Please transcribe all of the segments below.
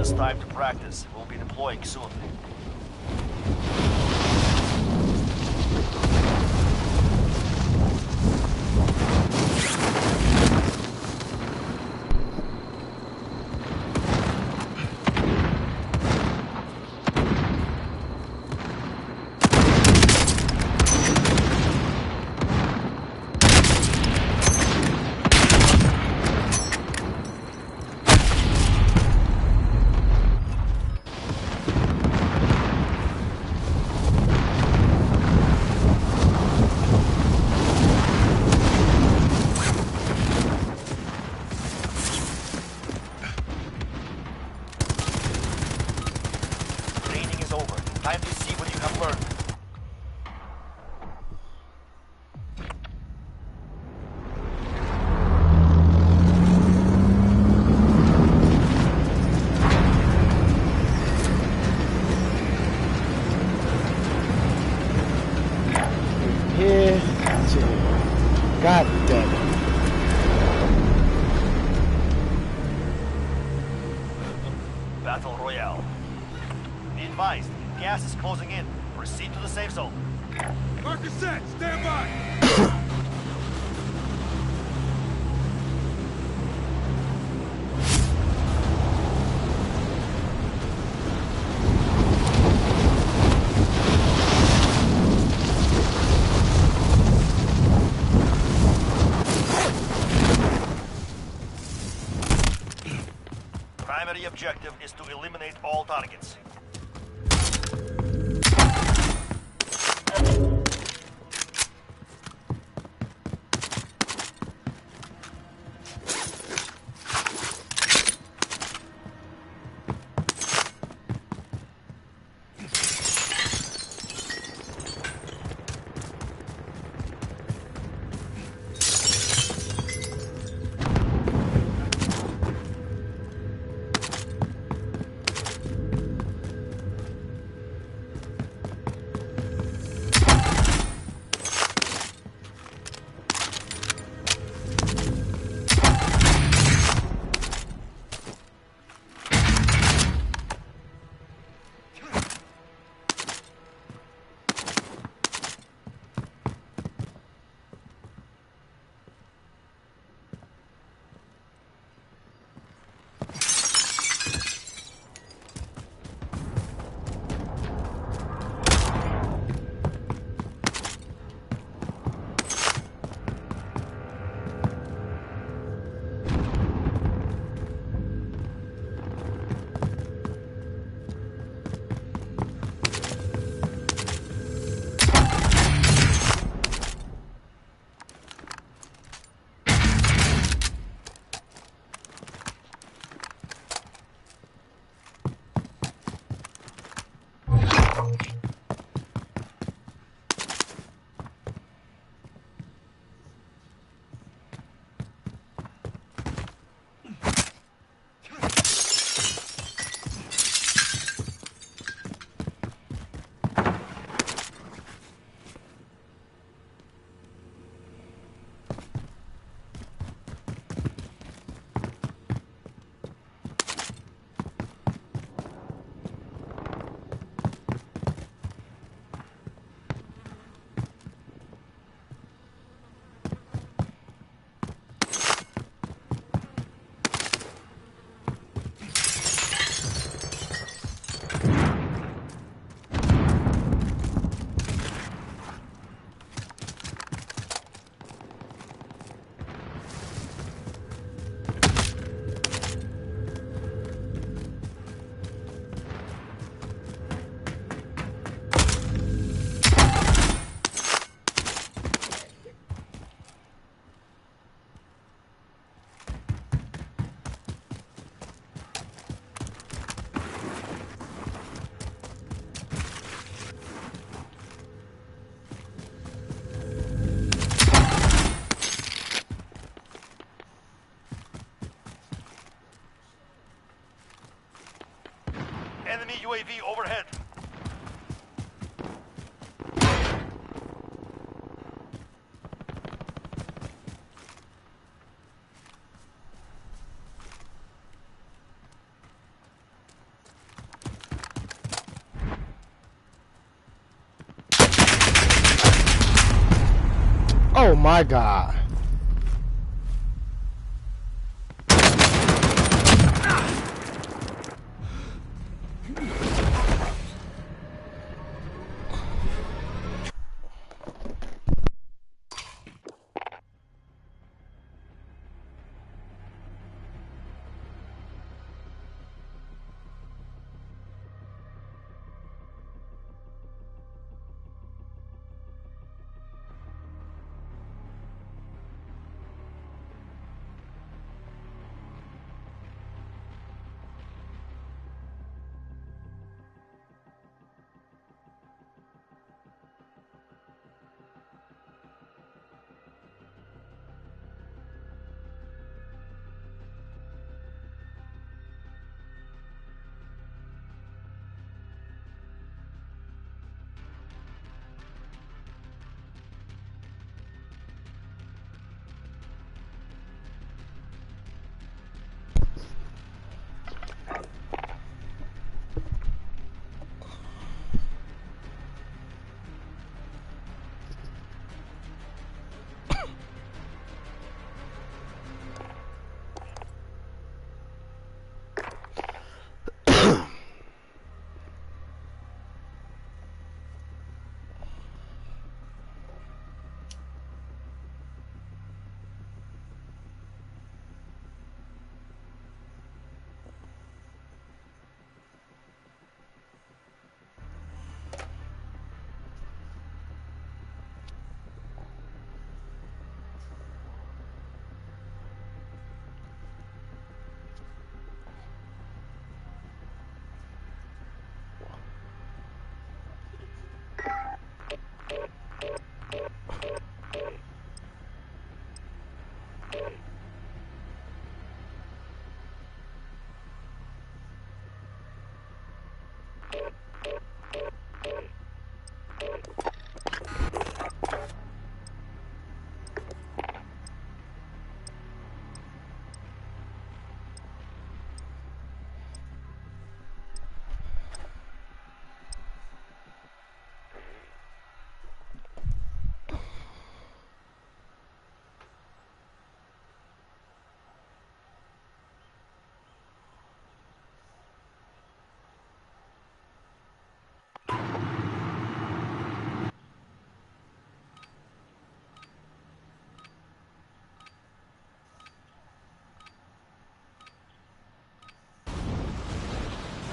us time to practice. We'll be deploying soon. Time to see what you have learned. Here to God damn it. Battle Royale. Be advised, gas is closing in. Proceed to the safe zone. Marker set, stand by! Primary objective is to eliminate all targets. Enemy UAV overhead. Oh my god.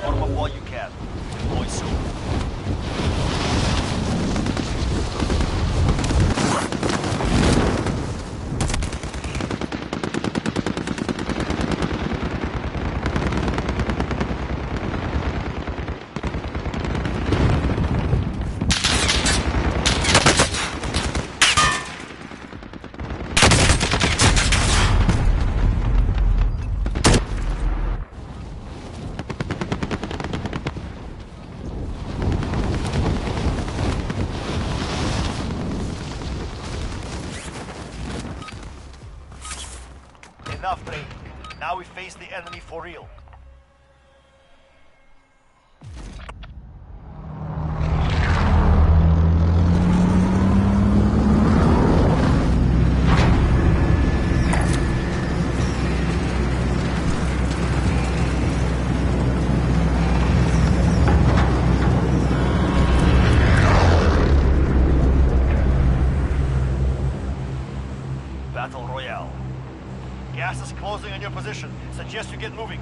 Form up while you can. Deploy soon. Enough training. Now we face the enemy for real. Battle Royale. Gas is closing on your position. Suggest you get moving.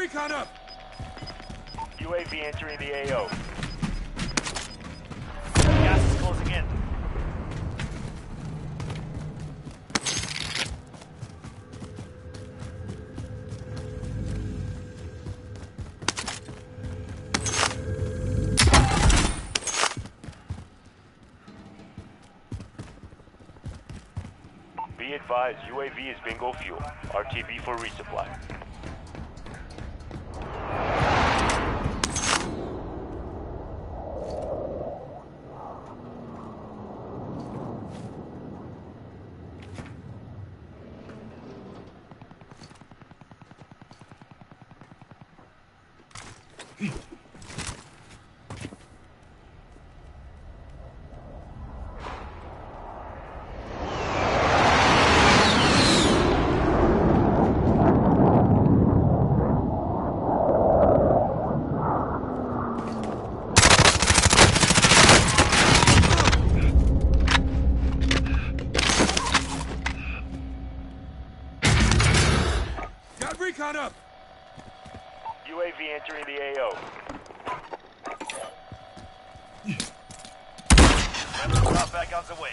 recon up! UAV entering the AO. Gas is closing in. Be advised, UAV is bingo fuel. RTB for resupply. Got recon up! UAV entering the AO. Drop back on the way.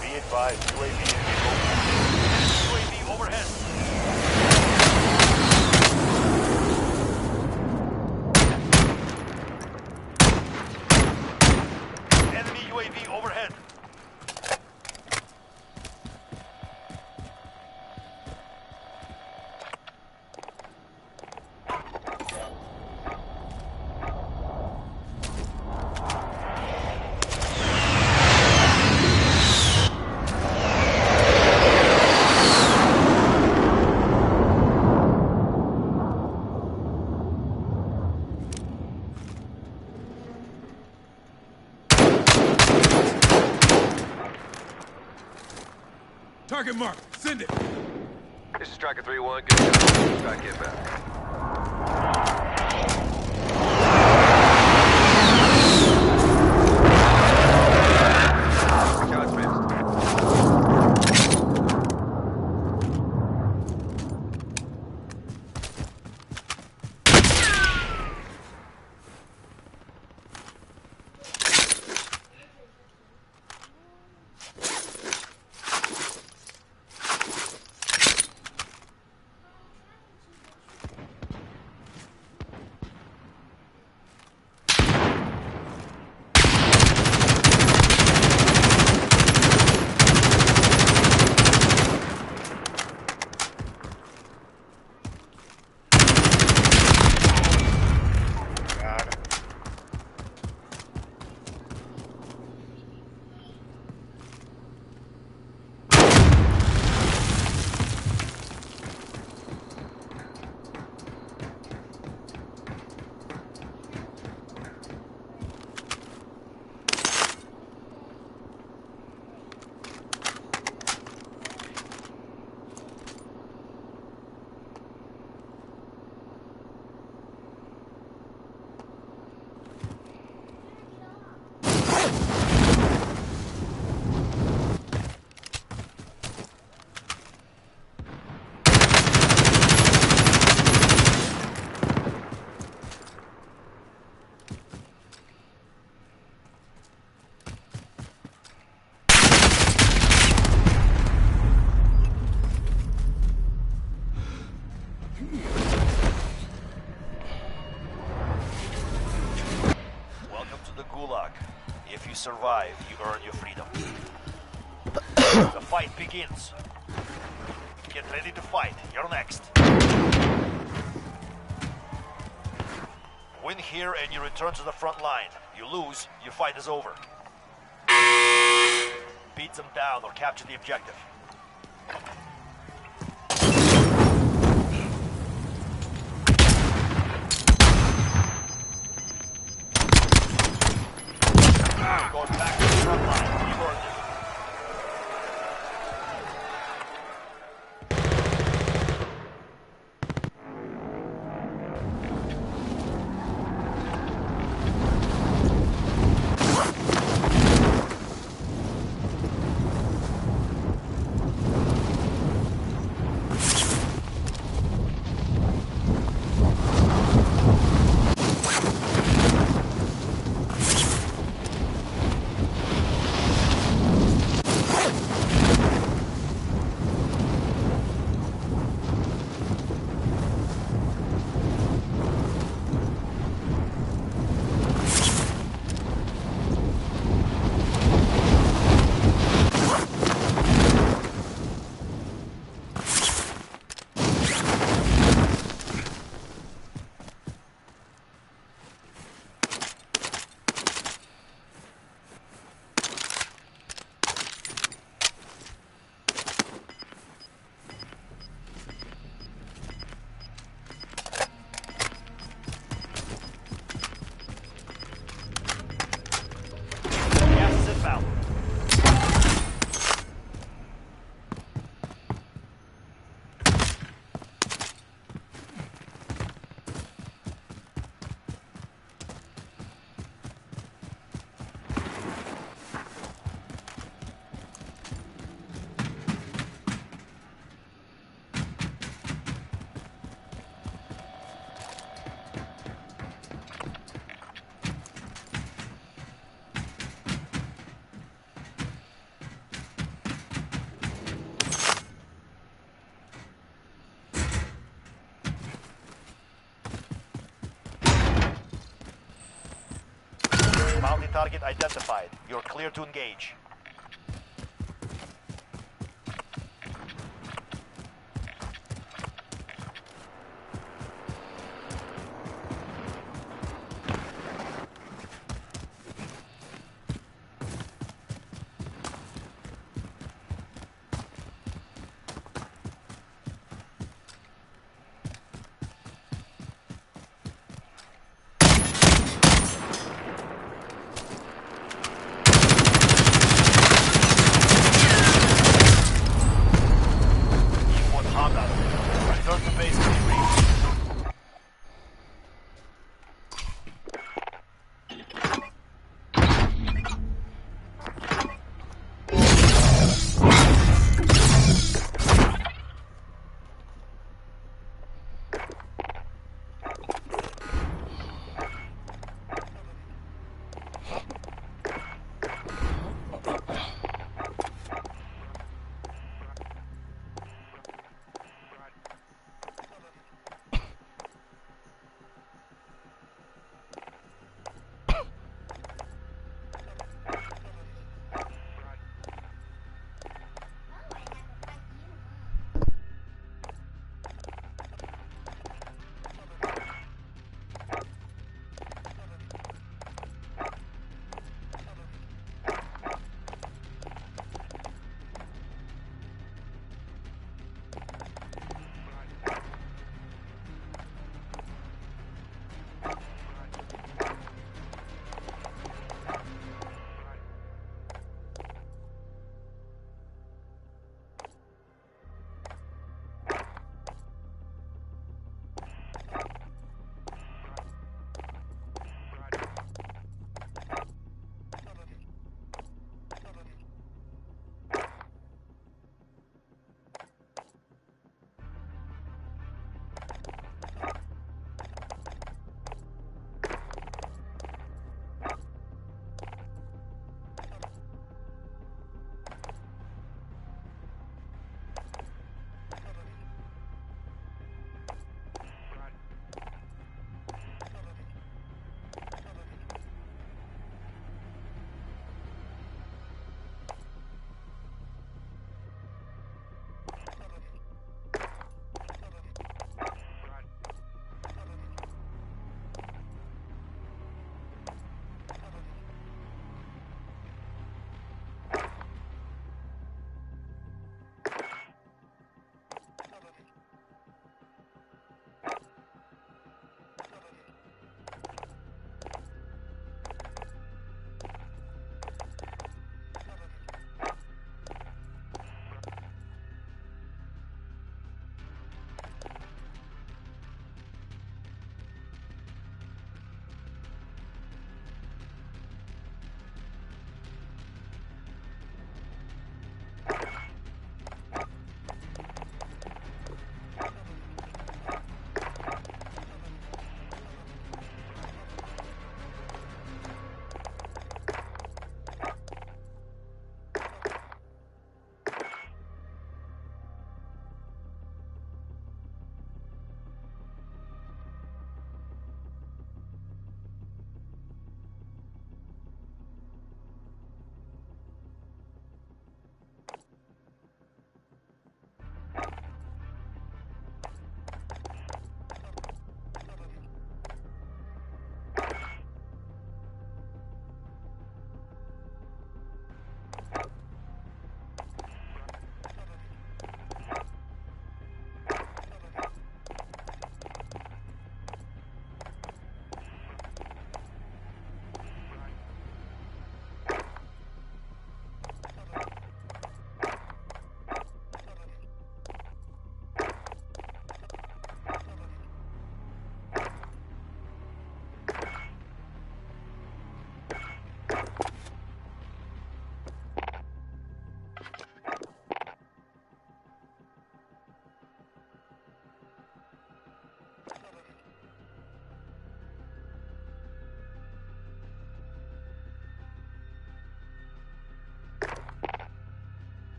Be advised, UAV is bingo fuel. UAV overhead. Enemy UAV overhead. Target marked. Send it. This is Striker 3-1. Good job. Try to get back. Shots missed. If you survive, you earn your freedom. The fight begins. Get ready to fight. You're next. Win here and you return to the front line. You lose, your fight is over. Beat them down or capture the objective. Going back to the front line. You earned it. Friendly target identified. You're clear to engage. Return to base when you reach.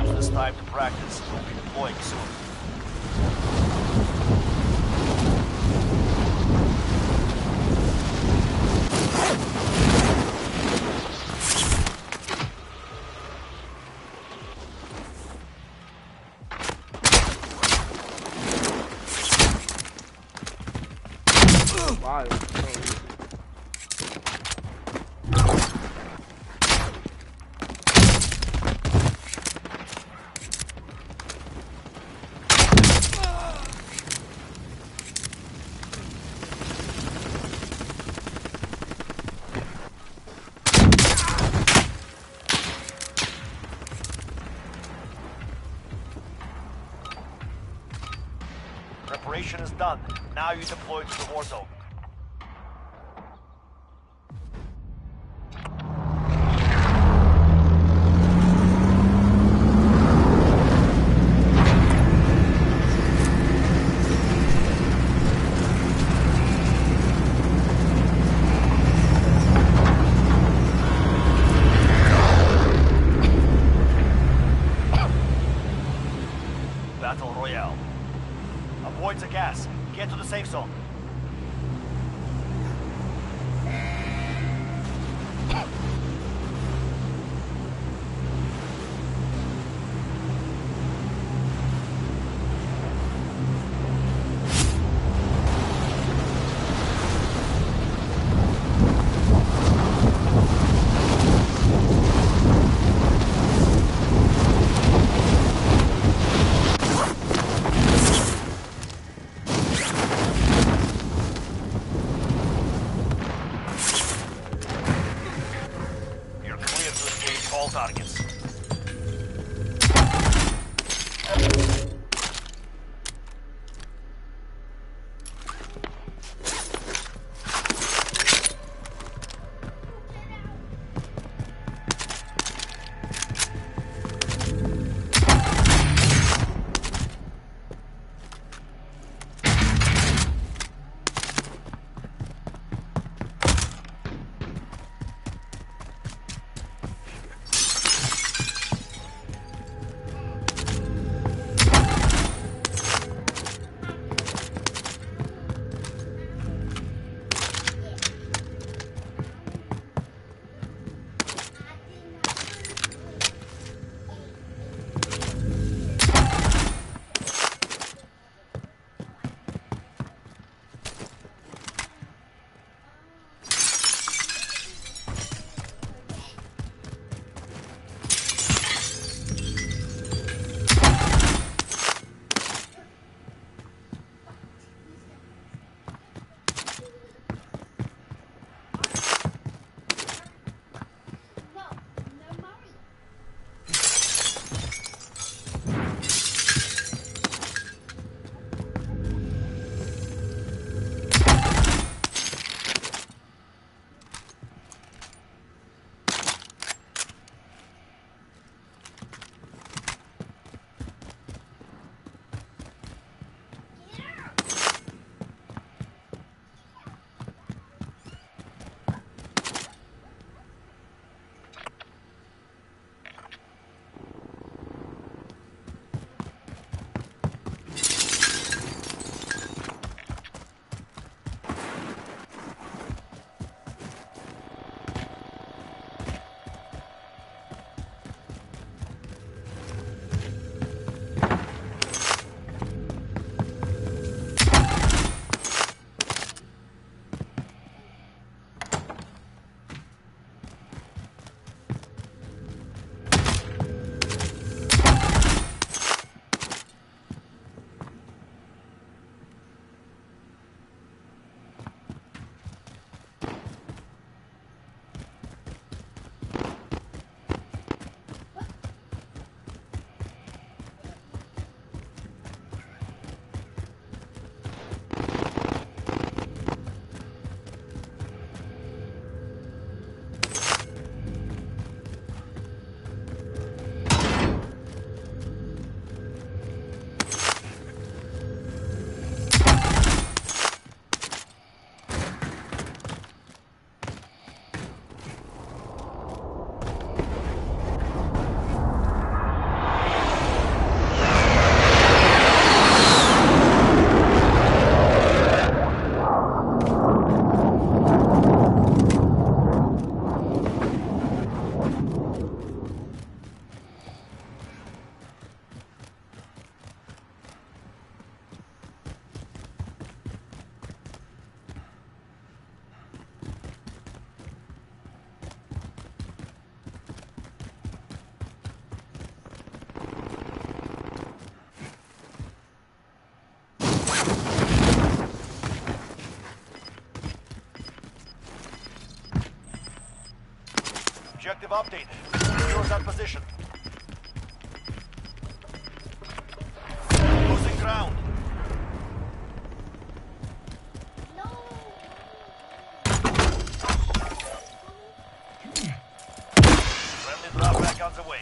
Use this time to practice. We'll be deploying soon. Wow. Preparation is done. Now you deploy to the war zone. Battle Royale. Avoid the gas. Get to the safe zone. You're clear to engage all targets. Objective updated. Secure that position. Losing ground. Friendly drop back on the way.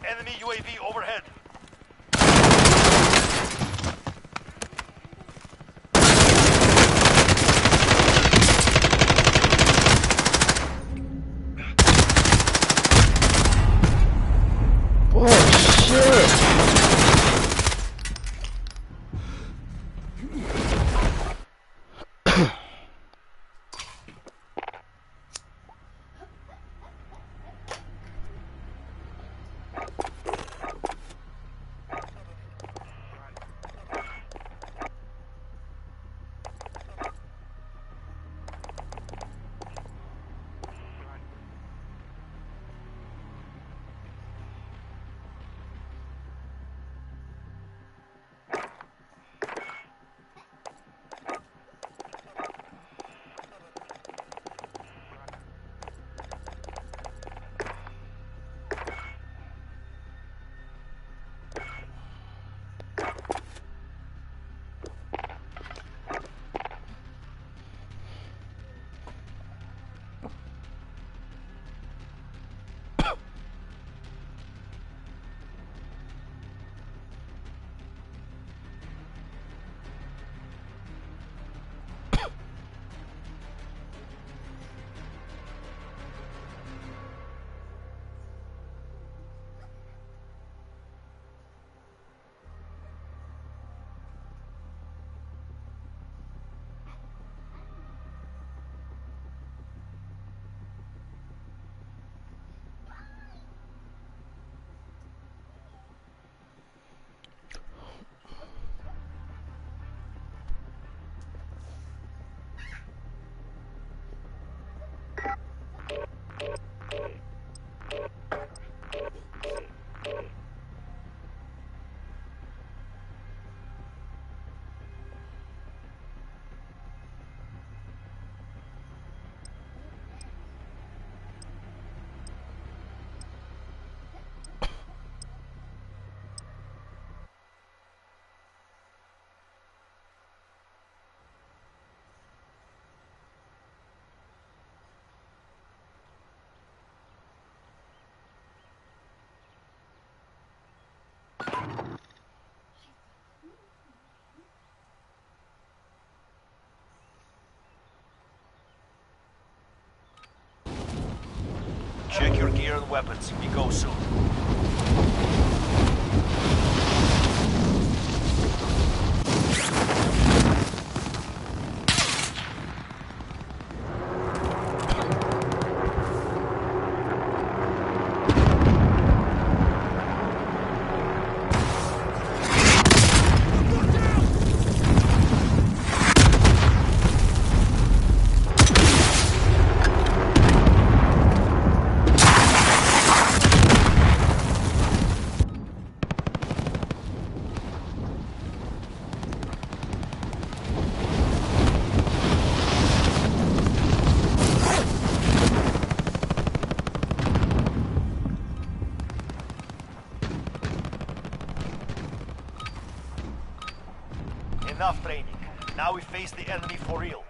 Enemy UAV overhead. Oh, shit! Check your gear and weapons. We go soon. Enough training. Now we face the enemy for real.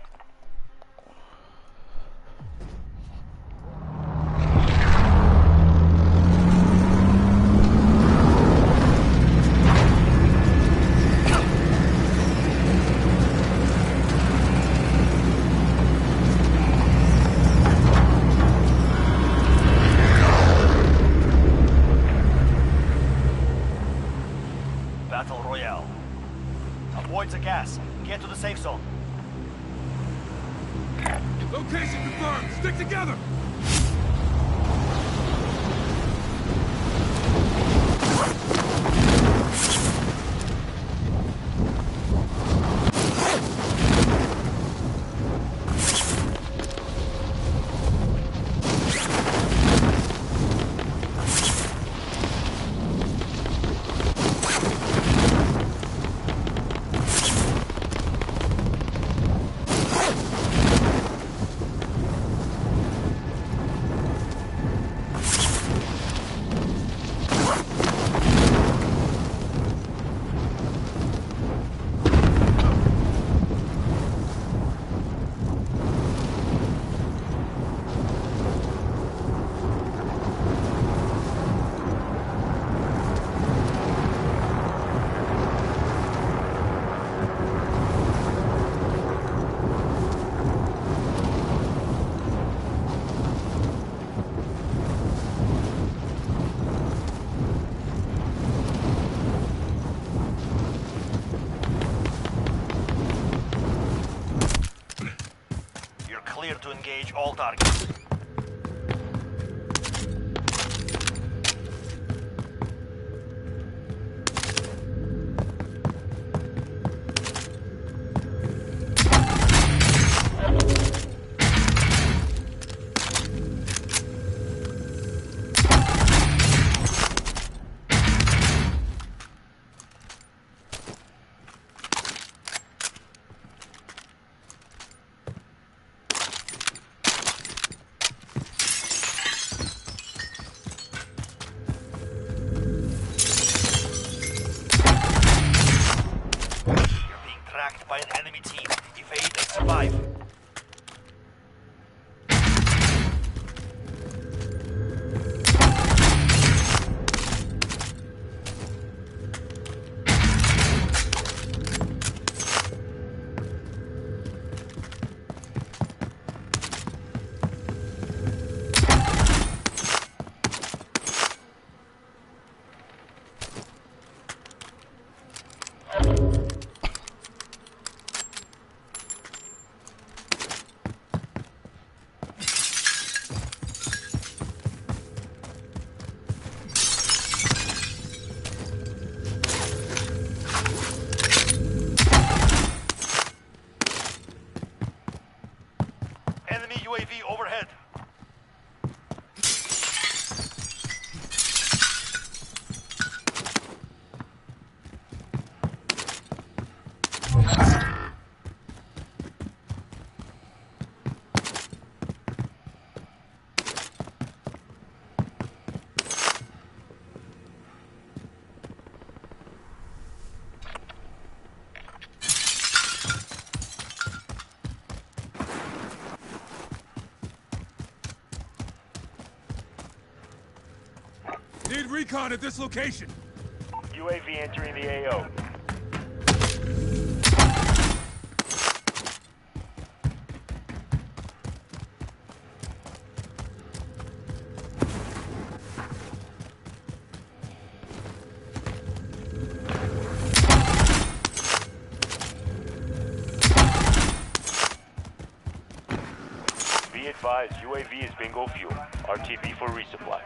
Battle Royale. Avoid the gas. Get to the safe zone. Location confirmed. Stick together. Clear to engage all targets. By an enemy team. Evade and survive. Enemy UAV overhead. Need recon at this location. UAV entering the AO. advised, UAV is bingo fuel. RTB for resupply.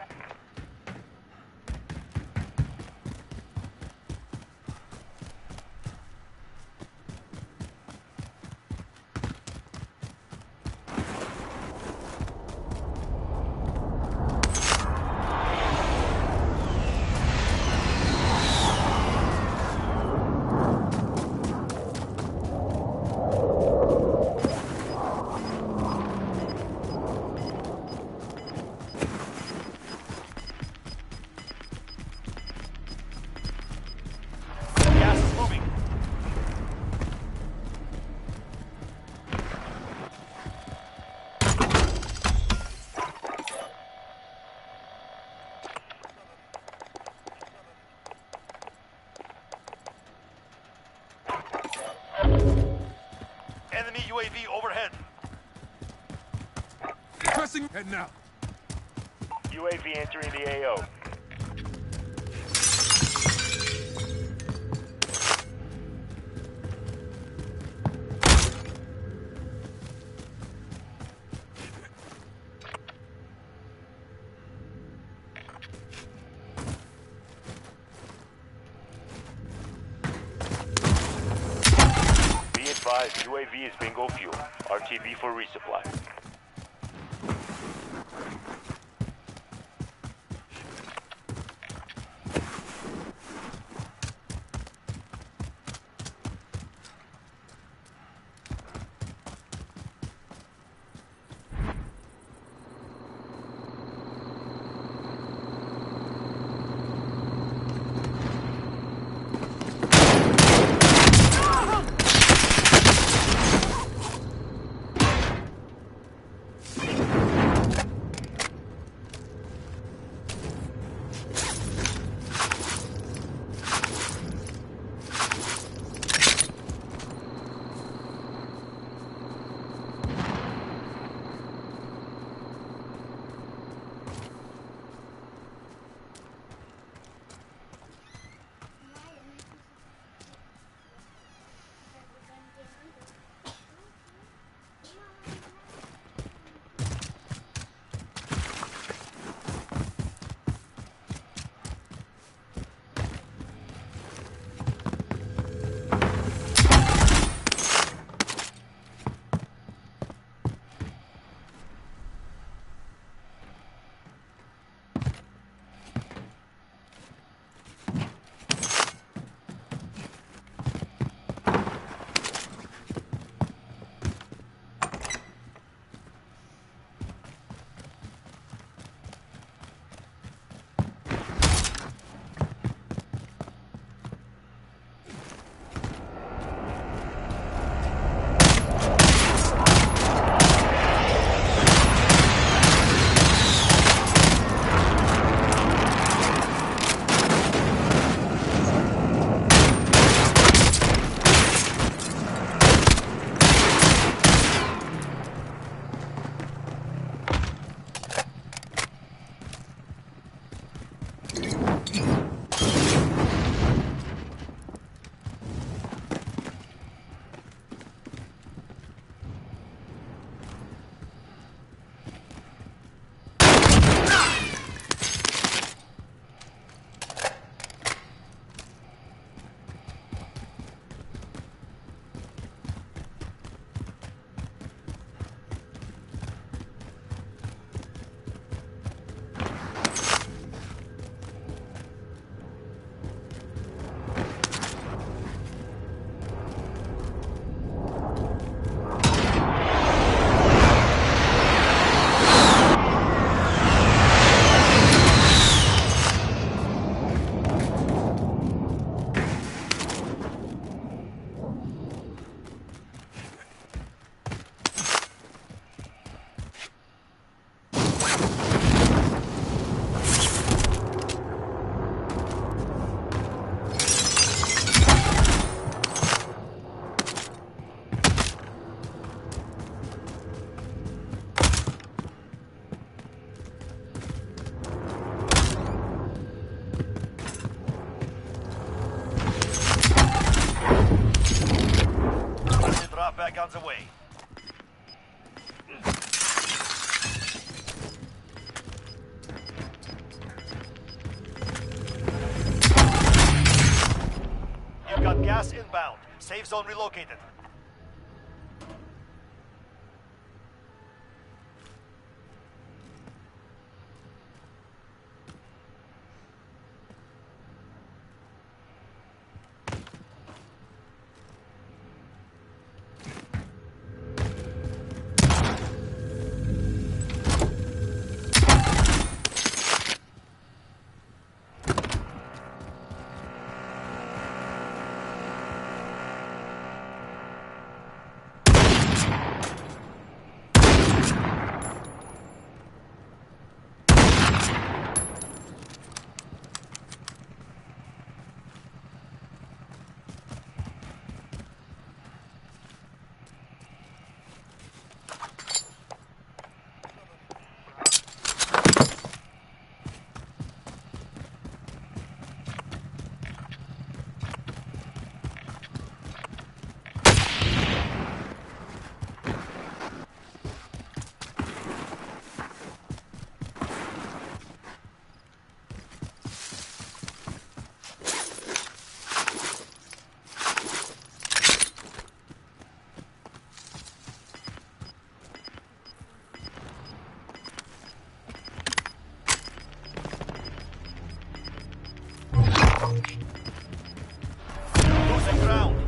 Gas is moving. Enemy UAV overhead. Pressing head now. UAV entering the AO. Be advised, UAV is bingo fuel. RTB for resupply. Drop back on the way. Safe zone relocated. Losing ground.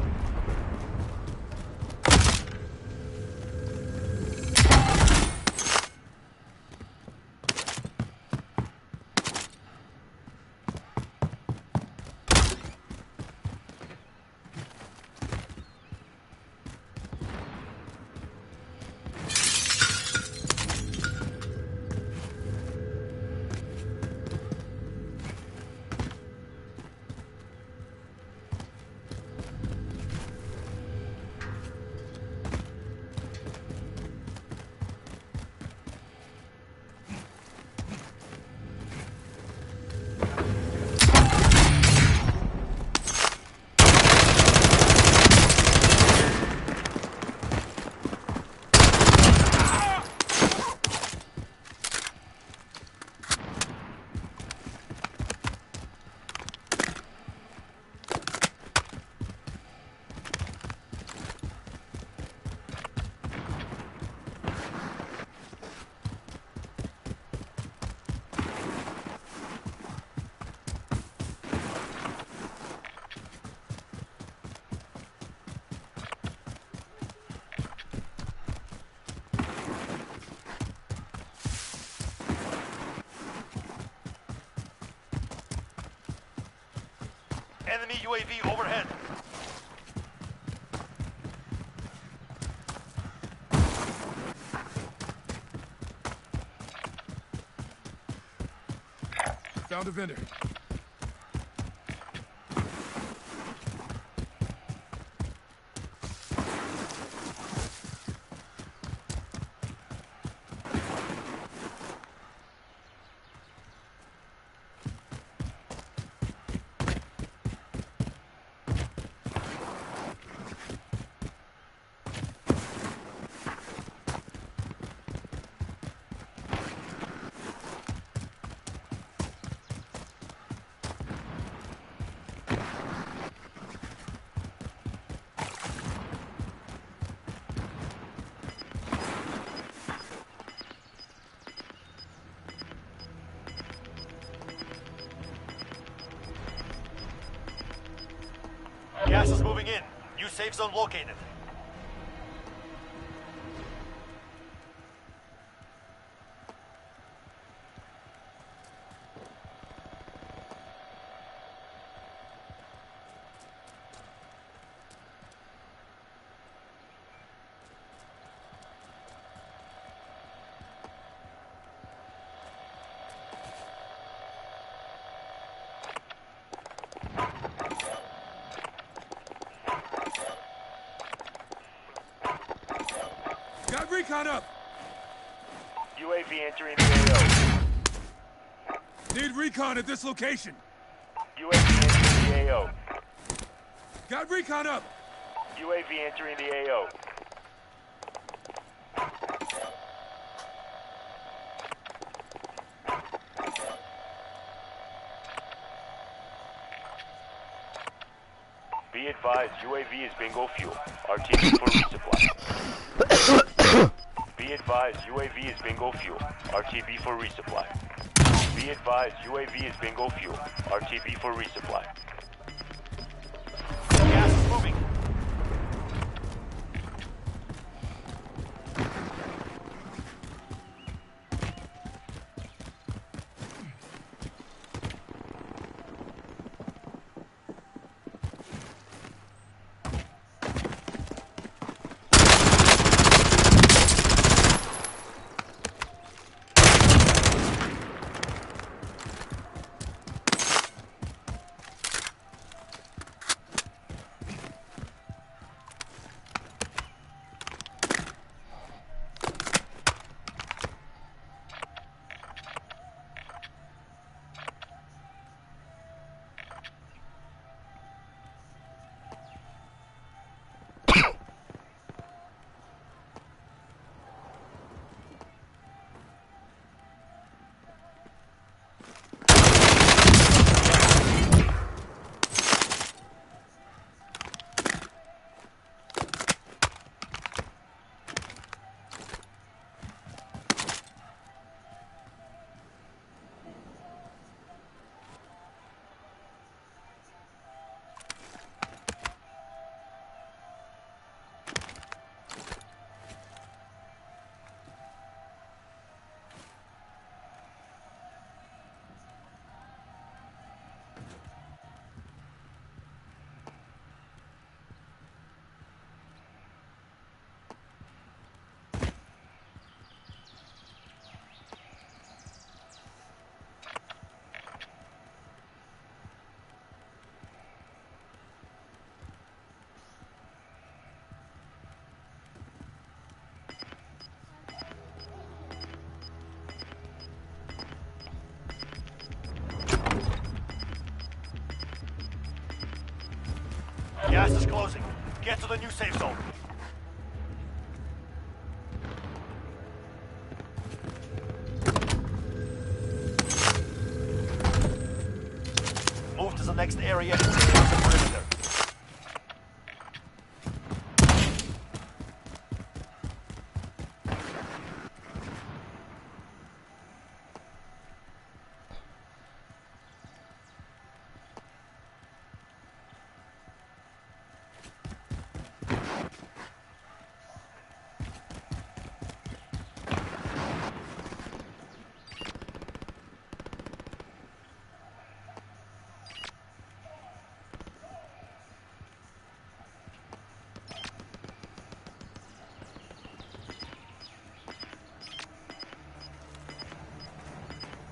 Enemy UAV overhead. Found a vendor. Gas is moving in. New safe zone located. Got recon up! UAV entering the AO. Need recon at this location! UAV entering the AO. Got recon up! UAV entering the AO. Be advised, UAV is bingo fuel. RTB for resupply. Be advised, UAV is bingo fuel. RTB for resupply. Be advised, UAV is bingo fuel. RTB for resupply. Gas is moving. Gas is closing. Get to the new safe zone. Move to the next area and secure the perimeter.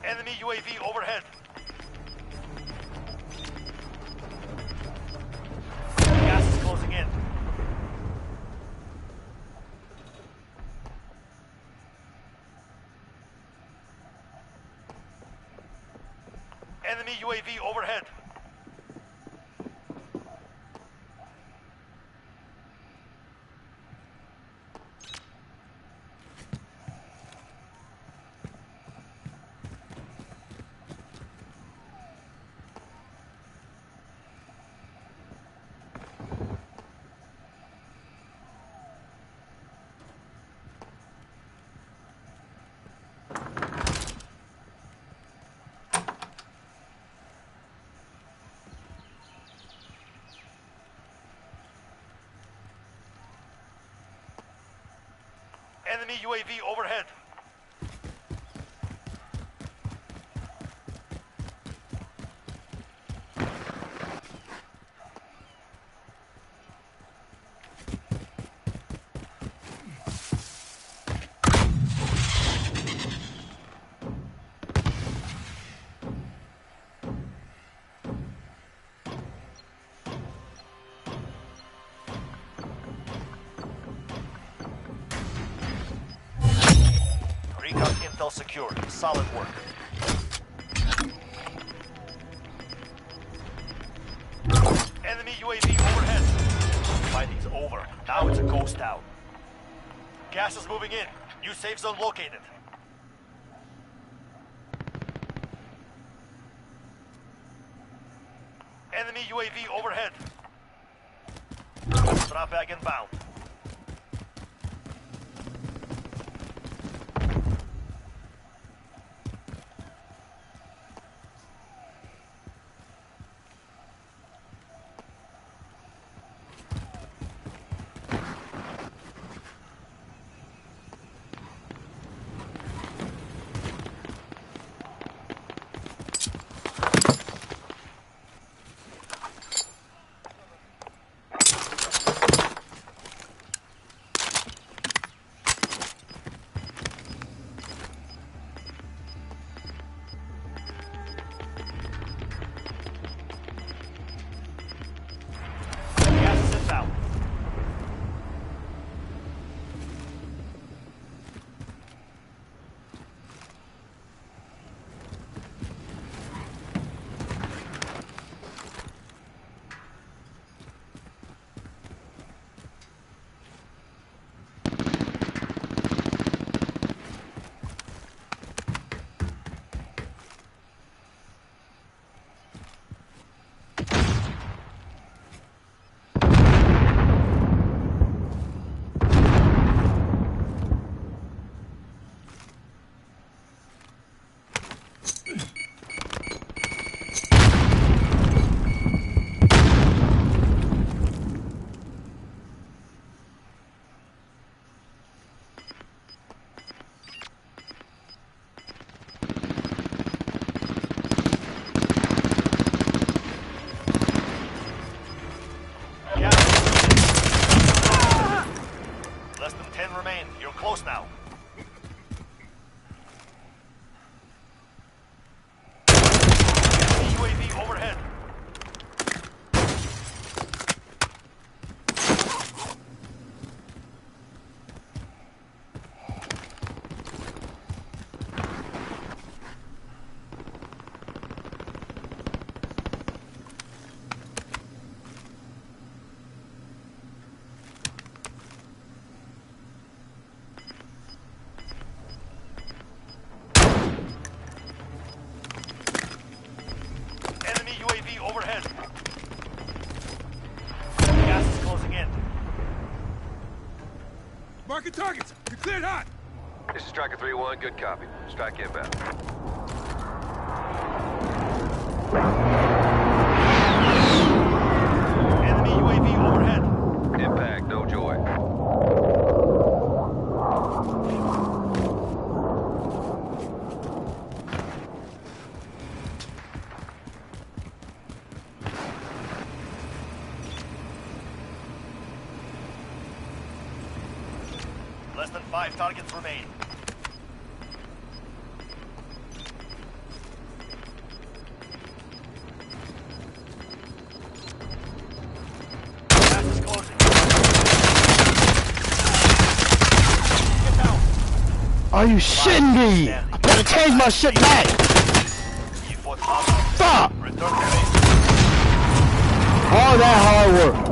Enemy UAV overhead. Gas is closing in. Enemy UAV overhead. Enemy UAV overhead. Intel secured. Solid work. Enemy UAV overhead. Fighting's over. Now it's a ghost town. Gas is moving in. New safe zone located. Enemy UAV overhead. Drop bag inbound. Gas is inbound. Less than 10 remain. You're close now. Enemy UAV overhead. Enemy UAV overhead. Gas is closing in. Marking targets. You're cleared hot. This is Striker 3-1. Good copy. Strike inbound. Enemy UAV overhead. Impact. No joy. Less than 5 targets remain. Gas is closing. Get down. Are you shitting me? I better change my shit back. You fought hard. Fuck! Return to base. All that hard work.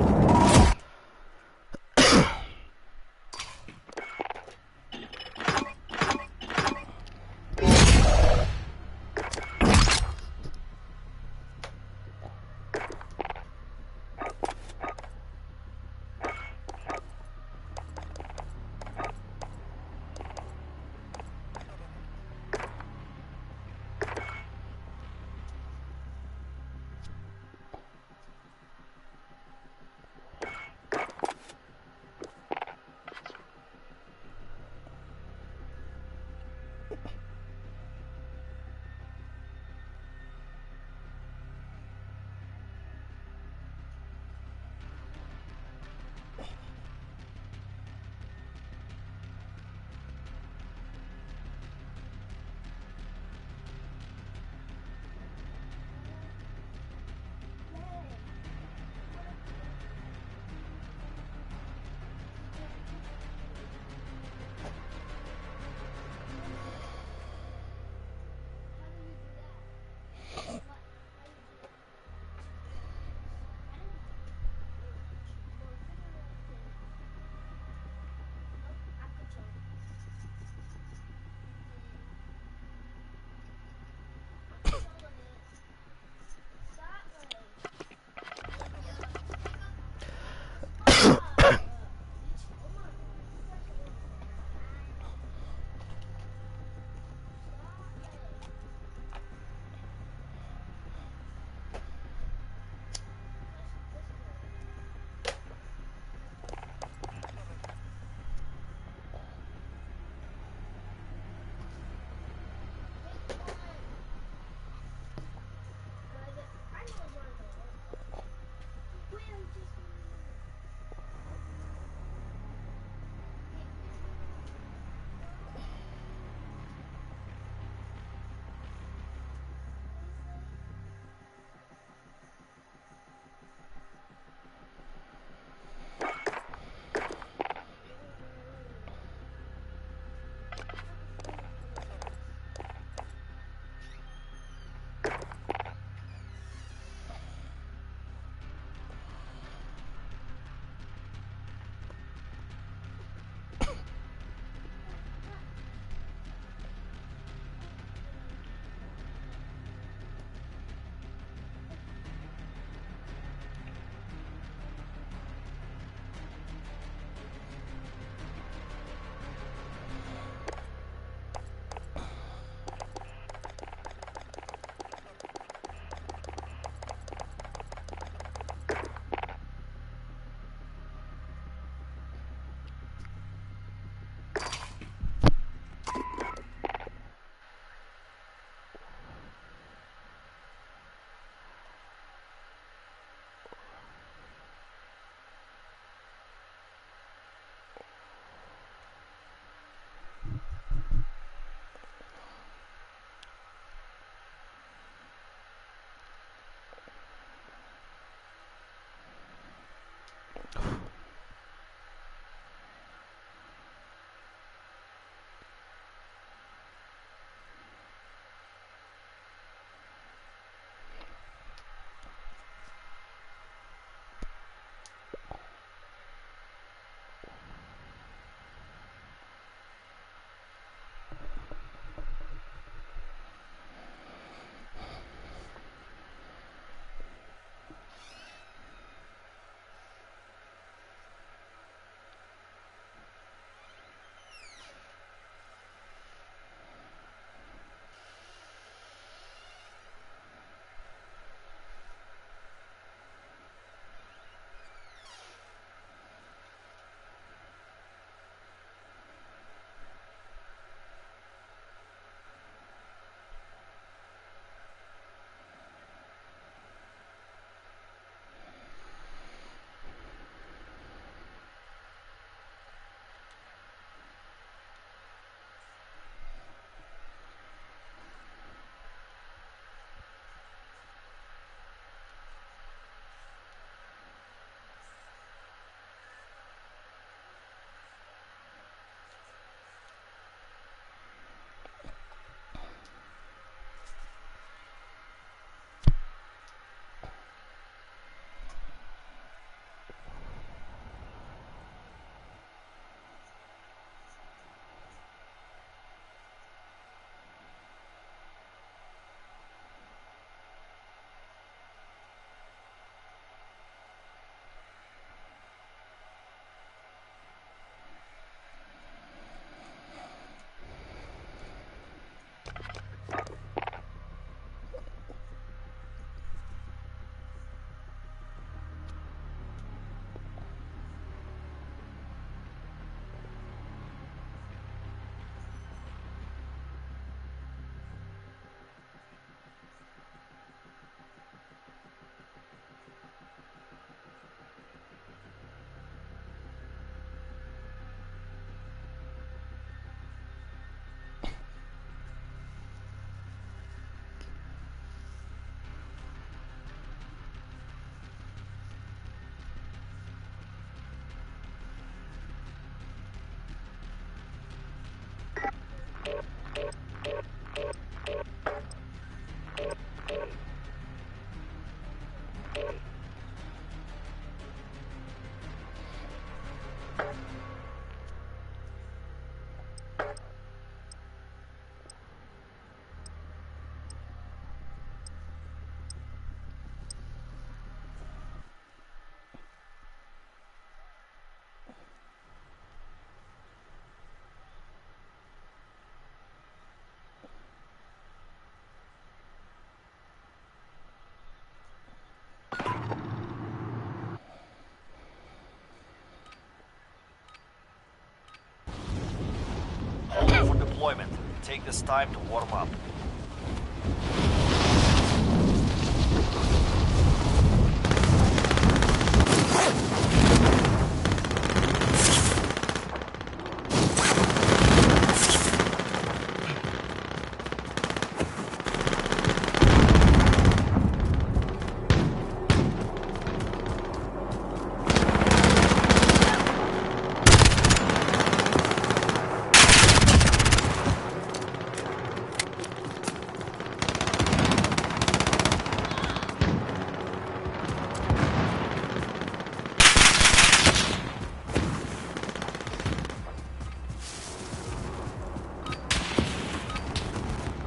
it's time to warm up.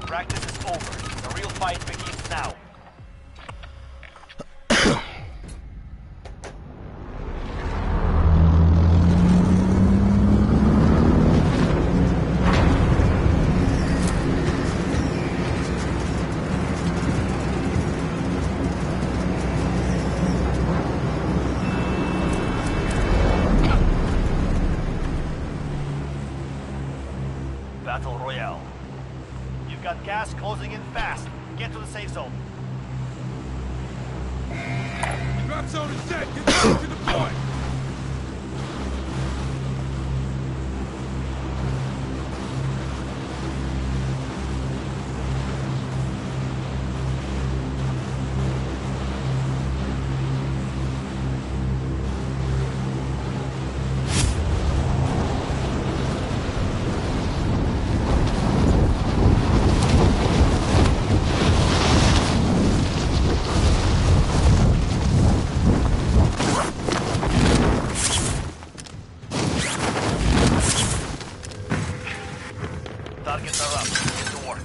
Practice is over. The real fight begins now. Battle Royale. You've got gas closing in fast. Get to the safe zone. Drop zone is set. Get ready to deploy. Targets are up. Get to work.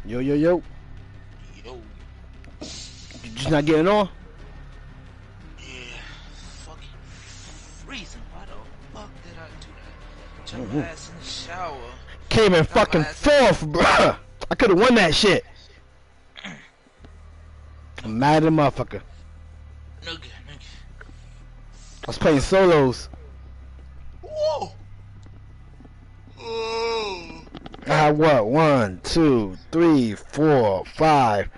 Yo, yo, yo. Yo. You just not getting on? Yeah. Fucking freezing. Why the fuck did I do that? Jump my ass in the shower. Came in fucking fourth, bruh. I could have won that shit. I'm mad at the motherfucker. Nigga. I was playing solos. Whoa. Oh. I had what? 1, 2, 3, 4, 5,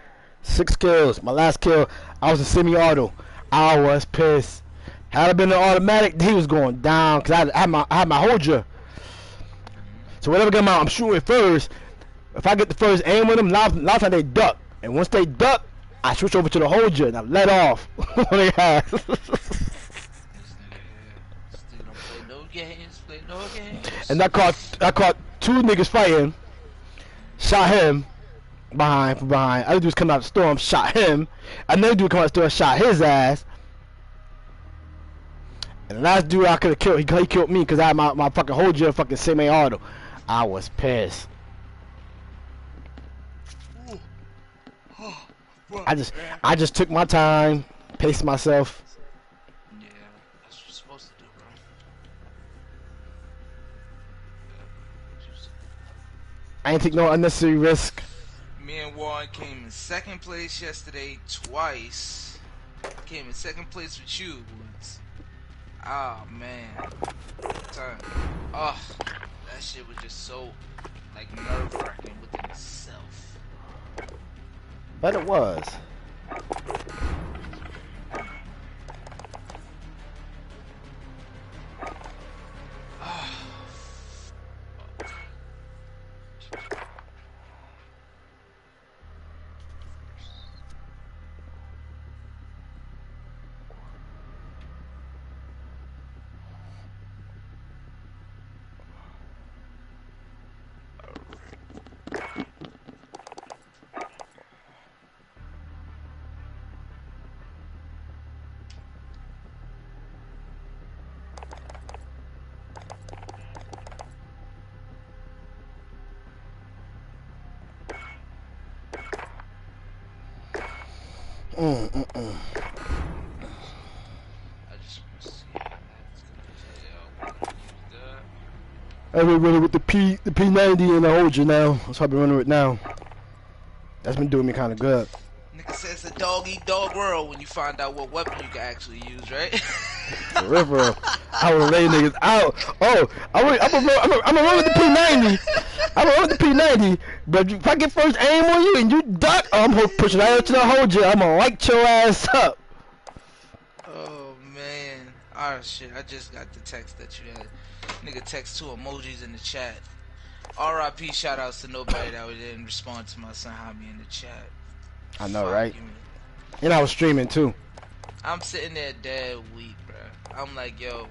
6 kills. My last kill, I was a semi-auto. I was pissed. Had I been an automatic, he was going down because I had my Hodja. So whatever gun I'm shooting first, if I get the first aim with them, a lot of time they duck. And once they duck, I switch over to the Hodja and I let off. Play no games. And I caught 2 niggas fighting. Shot him from behind. Other dudes come out of the storm, shot him. Another dude come out of the store, shot his ass. And the last dude I could have killed, he killed me because I had my fucking whole jail fucking semi-auto. I was pissed. I just took my time, paced myself. Yeah, that's what you're supposed to do, bro. I ain't take no unnecessary risk. Me and Warren came in second place yesterday twice. Came in second place with you once. Oh man. Time. Oh, that shit was just so like nerve-wracking within itself. But it was. I just want to see how that's gonna play out. I've been running with the P90 and the Holger now. That's how I've been running with now. That's been doing me kind of good. Nigga says it's a dog-eat-dog world when you find out what weapon you can actually use, right? Forever, I would lay niggas out. Oh, I'm gonna run with the P90. I'm gonna run with the P90. But if I get first aim on you and you duck, I'm gonna push it right up to the Holger. I'm gonna light your ass up. Oh man. Oh shit, I just got the text that you had. Nigga text 2 emojis in the chat. RIP shoutouts to nobody that didn't respond to my son Hobby in the chat. I know, Fuck right? you. And I was streaming too. I'm sitting there dead weak, bro. I'm like, yo,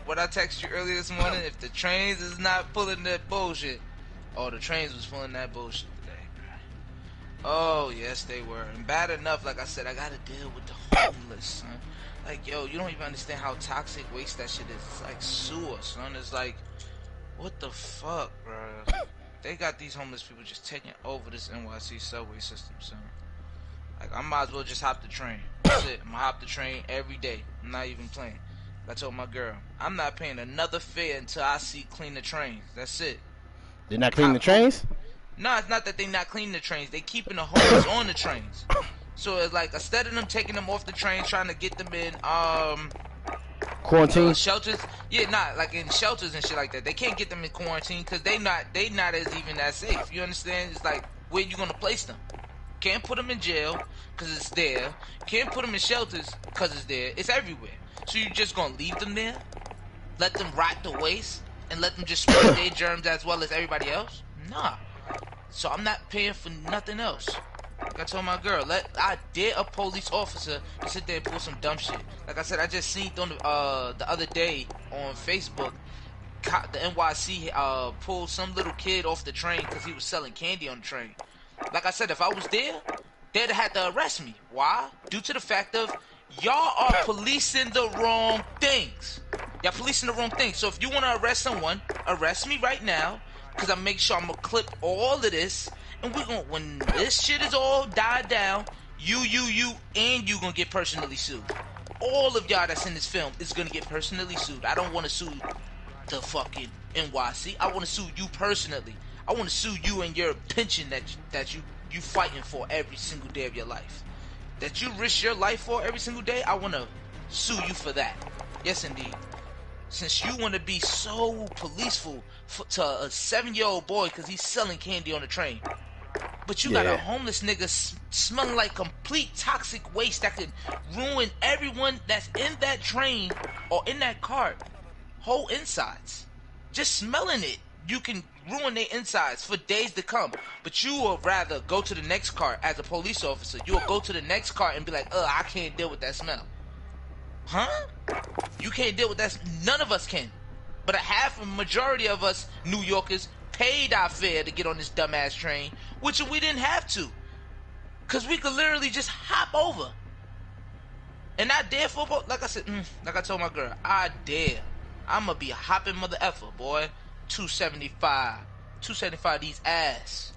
what I texted you earlier this morning, if the trains is not pulling that bullshit. Oh, the trains was pulling that bullshit today, bro. Oh, yes, they were. And bad enough, like I said, I gotta deal with the homeless, son. Like, yo, you don't even understand how toxic waste that shit is. It's like sewer, son. It's like, what the fuck, bro? They got these homeless people just taking over this NYC subway system, son. Like, I might as well just hop the train. That's it. I'm gonna hop the train every day. I'm not even playing. I told my girl, I'm not paying another fare until I see clean the trains. That's it. They're not cleaning the trains? No, it's not that they not cleaning the trains. They keeping the homeless on the trains. So it's like, instead of them taking them off the train, trying to get them in Quarantine? shelters. Yeah, not like in shelters and shit like that. They can't get them in quarantine because they not as even that safe. You understand? It's like, where you gonna place them? Can't put them in jail because it's there. Can't put them in shelters because it's there. It's everywhere. So you just gonna leave them there? Let them rot to waste? And let them just spread their germs as well as everybody else? Nah. So I'm not paying for nothing else. Like I told my girl, I dare a police officer to sit there and pull some dumb shit. Like I said, I just seen on the other day on Facebook, the NYC pulled some little kid off the train because he was selling candy on the train. Like I said, if I was there, they'd have had to arrest me. Why? Due to the fact of y'all are policing the wrong things. Y'all policing the wrong things. So if you want to arrest someone, arrest me right now, because I make sure I'm gonna clip all of this, and we're gonna, when this shit is all died down, you, and you gonna get personally sued. All of y'all that's in this film is gonna get personally sued. I don't want to sue the fucking NYC. I want to sue you personally. I want to sue you and your pension that you fighting for every single day of your life. That you risk your life for every single day, I want to sue you for that. Yes, indeed. Since you want to be so policeful to a 7-year-old boy because he's selling candy on the train. But you got a homeless nigga smelling like complete toxic waste that could ruin everyone that's in that train or in that cart. Whole insides. Just smelling it, you can ruin their insides for days to come. But you will rather go to the next cart as a police officer. You will go to the next cart and be like, I can't deal with that smell. Huh? You can't deal with that. None of us can. But a majority of us New Yorkers paid our fare to get on this dumbass train, which we didn't have to. Because we could literally just hop over. And I dare football. Like I said, like I told my girl, I dare. I'ma be a hopping mother effer, boy. 275. 275 these ass.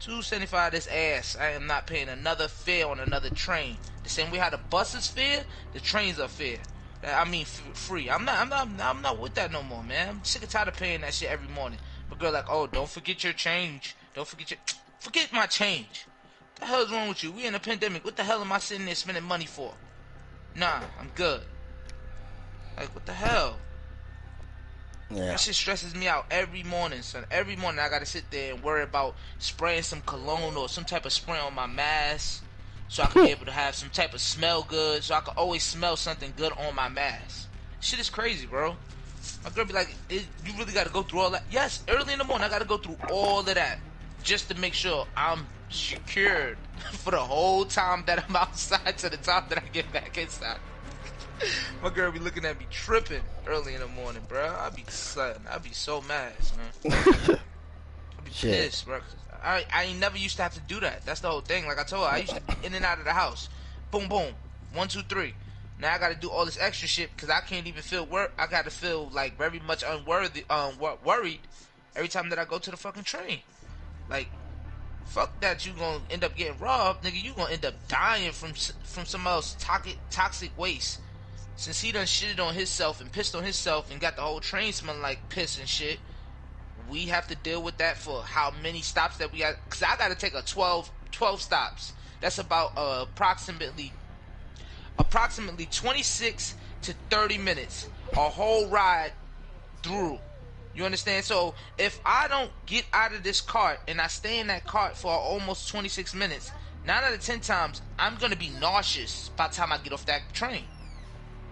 275 this ass. I am not paying another fare on another train. The same way how the buses fare, the trains are fare. I mean free. I'm not with that no more, man. I'm sick and tired of paying that shit every morning. My girl like, oh, don't forget your change. Forget my change. What the hell is wrong with you? We in a pandemic. What the hell am I sitting there spending money for? Nah, I'm good. Like, what the hell? Yeah. That shit stresses me out every morning, son. Every morning I gotta sit there and worry about spraying some cologne or some type of spray on my mask so I can be able to have some type of smell good, so I can always smell something good on my mask. Shit is crazy, bro. My girl be like, you really gotta go through all that? Yes, early in the morning I gotta go through all of that just to make sure I'm secured for the whole time that I'm outside to the time that I get back inside. My girl be looking at me tripping early in the morning, bro. I be so mad, man. I be pissed, bro. I ain't never used to have to do that. That's the whole thing. Like I told her, I used to be in and out of the house. Boom, boom. 1, 2, 3. Now I gotta do all this extra shit because I can't even feel I gotta feel like very much worried every time that I go to the fucking train. Like, fuck that, you gonna end up getting robbed, nigga. You gonna end up dying from some else toxic waste. Since he done shitted on himself and pissed on himself and got the whole train smelling like piss and shit, we have to deal with that for how many stops that we got. Cause I gotta take a 12 stops. That's about approximately 26 to 30 minutes. A whole ride through. You understand? So if I don't get out of this cart and I stay in that cart for almost 26 minutes, 9 out of 10 times I'm gonna be nauseous by the time I get off that train.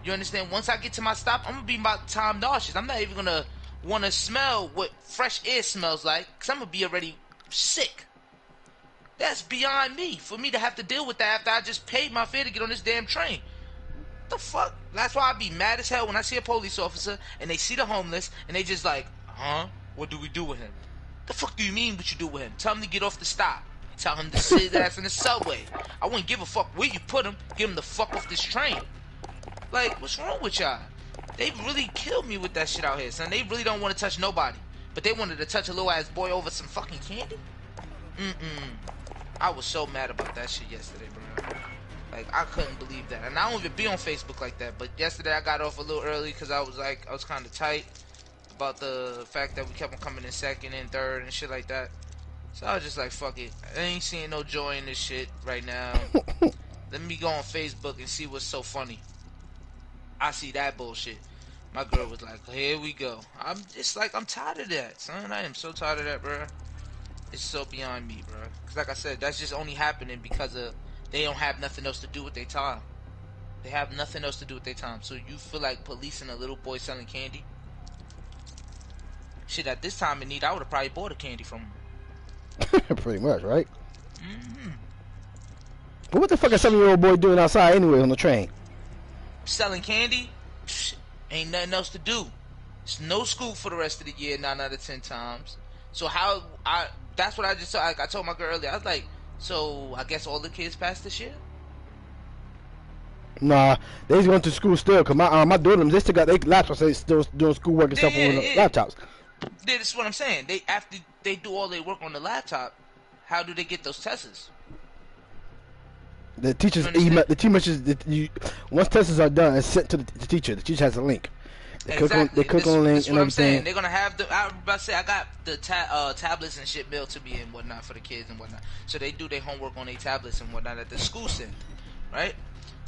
You understand? Once I get to my stop, I'm gonna be by the time nauseous. I'm not even gonna wanna smell what fresh air smells like, cause I'm gonna be already sick. That's beyond me for me to have to deal with that after I just paid my fare to get on this damn train. The fuck? That's why I be mad as hell when I see a police officer and they see the homeless and they just like, huh? What do we do with him? The fuck do you mean what you do with him? Tell him to get off the stop. Tell him to sit his ass in the subway. I wouldn't give a fuck where you put him. Get him the fuck off this train. Like, what's wrong with y'all? They really killed me with that shit out here, son. They really don't want to touch nobody. But they wanted to touch a little ass boy over some fucking candy? I was so mad about that shit yesterday, bro. Like, I couldn't believe that. And I don't even be on Facebook like that. But yesterday I got off a little early because I was kind of tight about the fact that we kept on coming in second and third and shit like that. So I was just like, fuck it. I ain't seeing no joy in this shit right now. Let me go on Facebook and see what's so funny. I see that bullshit. My girl was like, here we go. I'm just like, I'm tired of that, son. I am so tired of that, bro. It's so beyond me, bro. Because like I said, that's just only happening because of they don't have nothing else to do with their time. They have nothing else to do with their time. So you feel like policing a little boy selling candy? Shit, at this time in need, I would have probably bought a candy from him. Pretty much, right? But what the fuck is 7-year-old boy doing outside anyway on the train? Selling candy? Psh, ain't nothing else to do. There's no school for the rest of the year 9 out of 10 times. So that's what I just saw. Like I told my girl earlier. I was like, so I guess all the kids passed this year? Nah, they's going to school still. Cause my daughter, they still got their laptops. They still doing schoolwork and stuff on the laptops. That's what I'm saying. After they do all their work on the laptop, how do they get those tests? The teachers email. The teachers. Once tests are done, it's sent to the teacher. The teacher has a link. They click on the link that's and what I'm everything. saying. They're gonna have the. I was about to say I got the tablets and shit mailed to me and whatnot for the kids and whatnot. So they do their homework on their tablets and whatnot at the school center, right?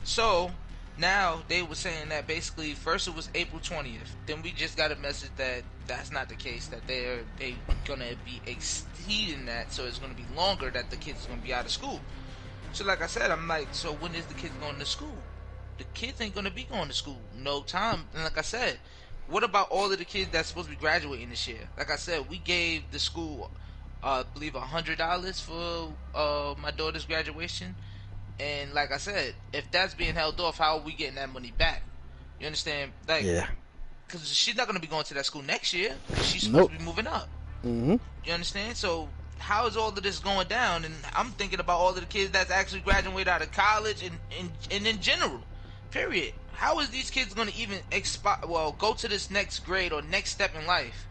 So now they were saying that basically first it was April 20th. Then we just got a message that that's not the case. That they gonna be exceeding that, so it's gonna be longer. That the kids is gonna be out of school. So like I said, I'm like, so when is the kids going to school? The kids ain't gonna be going to school. No time. And like I said, what about all of the kids that's supposed to be graduating this year? Like I said, we gave the school, I believe $100 for my daughter's graduation. And like I said, if that's being held off, how are we getting that money back? You understand? Like, Yeah. Because she's not gonna be going to that school next year. She's supposed to be moving up. Mm-hmm. You understand? So how is all of this going down? And I'm thinking about all of the kids that's actually graduated out of college and in general. Period. How is these kids gonna even go to this next grade or next step in life,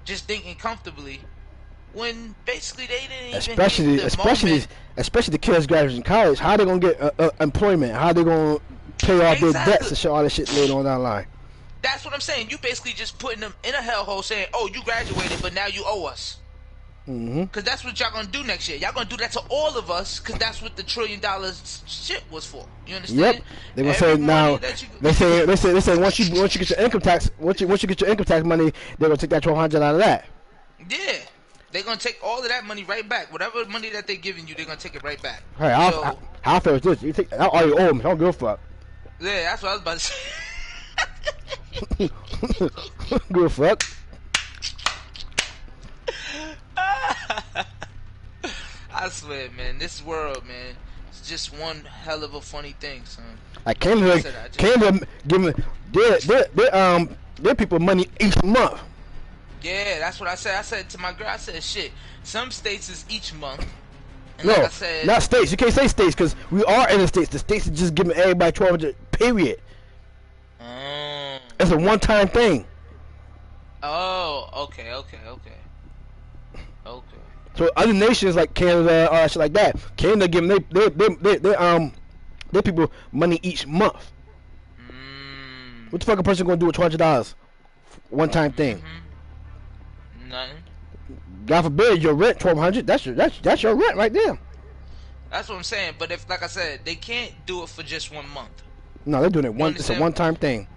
just thinking comfortably, when basically they didn't even especially the kids graduating college. How they gonna get employment? How they gonna pay off their debts and shit, all that shit later on down the line? That's what I'm saying. You basically just putting them in a hellhole, saying, "Oh, you graduated, but now you owe us." Because that's what y'all gonna do next year. Y'all gonna do that to all of us, because that's what the $1 trillion shit was for. You understand? Yep. They gonna say now. They say once you get your income tax, once you get your income tax money, they're gonna take that $1,200 out of that. Yeah. They're gonna take all of that money right back. Whatever money that they're giving you, they're gonna take it right back. Hey, how fair is this? You take all you owe them. Don't give a fuck. Yeah, that's what I was about to say. Give a fuck. I swear, man, this world, man, it's just one hell of a funny thing, son. Like Canada giving their people money each month. Yeah, that's what I said. I said to my girl, I said, shit, some states is each month. And No, like I said, not states. You can't say states because we are in the states. The states are just giving everybody $1,200. Period. It's a one-time thing. Oh, okay. So other nations like Canada, shit like that, Canada giving their people money each month. What the fuck a person gonna do with $200? One-time thing. Nothing. God forbid your rent $1,200. That's your rent right there. That's what I'm saying. But if, like I said, they can't do it for just 1 month. No, they're doing it it's a one-time thing.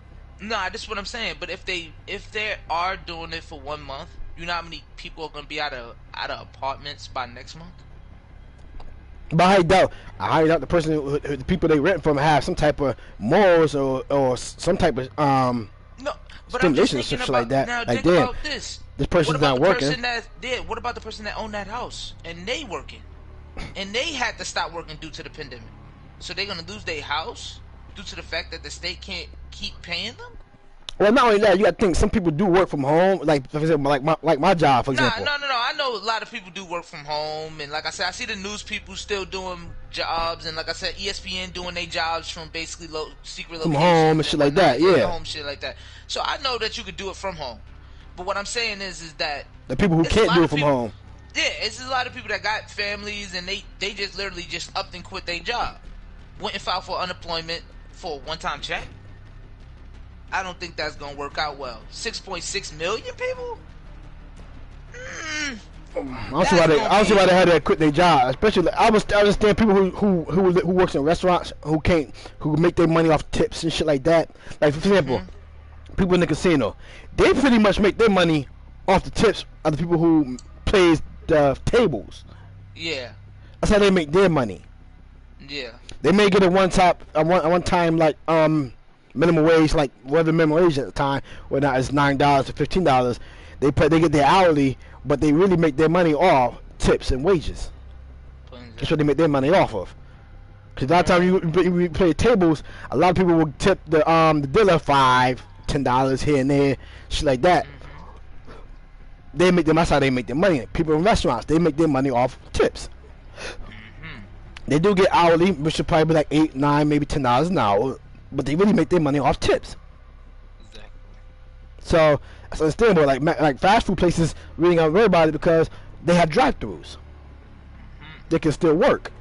Nah, that's what I'm saying. But if they are doing it for 1 month, you know how many people are gonna be out of apartments by next month? But I doubt the the people they rent from have some type of morals or some type of no. But I'm just thinking shit about like that. now. Like, Think about this. This person's not working. What about the person that owned that house and they working, and they had to stop working due to the pandemic? So they're gonna lose their house due to the fact that the state can't keep paying them? Well, not only that, you got to think some people do work from home. Like for example, like my job, for example. No. I know a lot of people do work from home, and like I said, I see the news people still doing jobs, and like I said, ESPN doing their jobs from basically secret locations from home and shit like that. Yeah, home shit like that. So I know that you could do it from home, but what I'm saying is that the people who can't do it from home. Yeah, it's a lot of people that got families, and they just literally just upped and quit their job, went and filed for unemployment for a one-time check. I don't think that's gonna work out well. 6.6 million people. I don't see why they had to quit their job. Especially, I understand people who works in restaurants who make their money off tips and shit like that. Like for example, people in the casino, they pretty much make their money off the tips of the people who plays the tables. Yeah, that's how they make their money. Yeah, they may get a one time like minimum wage, like whatever minimum wage at the time, whether it's $9 to $15. They get their hourly, but they really make their money off tips and wages. That's what they make their money off of. Because a lot of times you play tables, a lot of people will tip the dealer $5, $10 here and there, shit like that. That's how they make their money. People in restaurants, they make their money off tips. They do get hourly, which should probably be like $8, $9, maybe $10 an hour, but they really make their money off tips. Exactly. So that's understandable. Like fast food places really don't worry about it because they have drive-throughs. They can still work.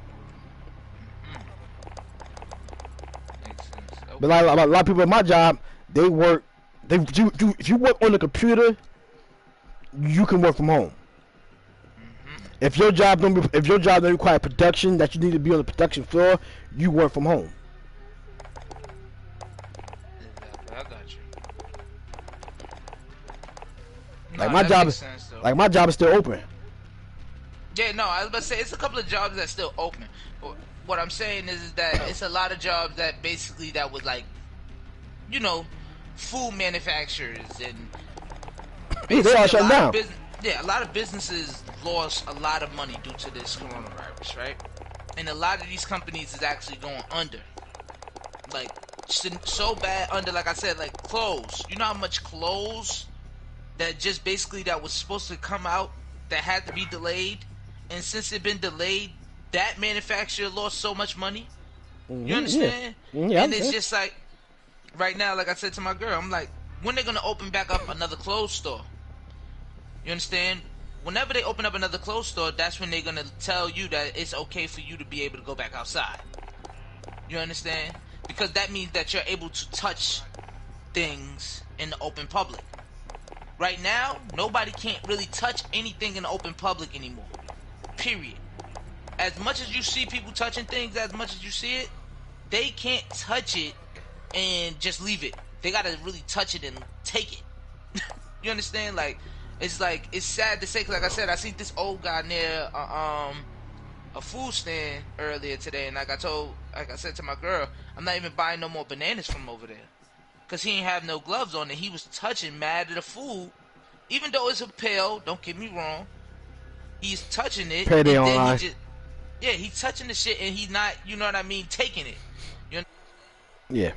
Makes sense. Okay. But like a lot of people at my job, they work. If you work on the computer, you can work from home. If your job don't require production, that you need to be on the production floor, you work from home. Exactly, I got you. Like my job is still open. Yeah, no, I was about to say it's a couple of jobs that's still open. But what I'm saying is that it's a lot of jobs that basically that was like, you know, food manufacturers and they all shut down. A lot of businesses lost a lot of money due to this coronavirus, right? And a lot of these companies is actually going under. Like, so bad under, like I said, like clothes. You know how much clothes that just basically that was supposed to come out that had to be delayed? And since it been delayed, that manufacturer lost so much money. You understand? Yeah, and it's just like, right now, like I said to my girl, I'm like, when they gonna open back up another clothes store? You understand? Whenever they open up another clothes store, that's when they're gonna tell you that it's okay for you to be able to go back outside. You understand? Because that means that you're able to touch things in the open public. Right now, nobody can't really touch anything in the open public anymore. Period. As much as you see people touching things, as much as you see it, they can't touch it and just leave it. They gotta really touch it and take it. You understand? Like, it's sad to say, 'cause like I said, I seen this old guy near a food stand earlier today, and like I said to my girl, I'm not even buying no more bananas from over there, 'cause he ain't have no gloves on, and he was touching mad of the food, even though it's a pill. Don't get me wrong, he's touching it. Payday and then online. he's touching the shit, and he's not, you know what I mean, taking it. Yeah.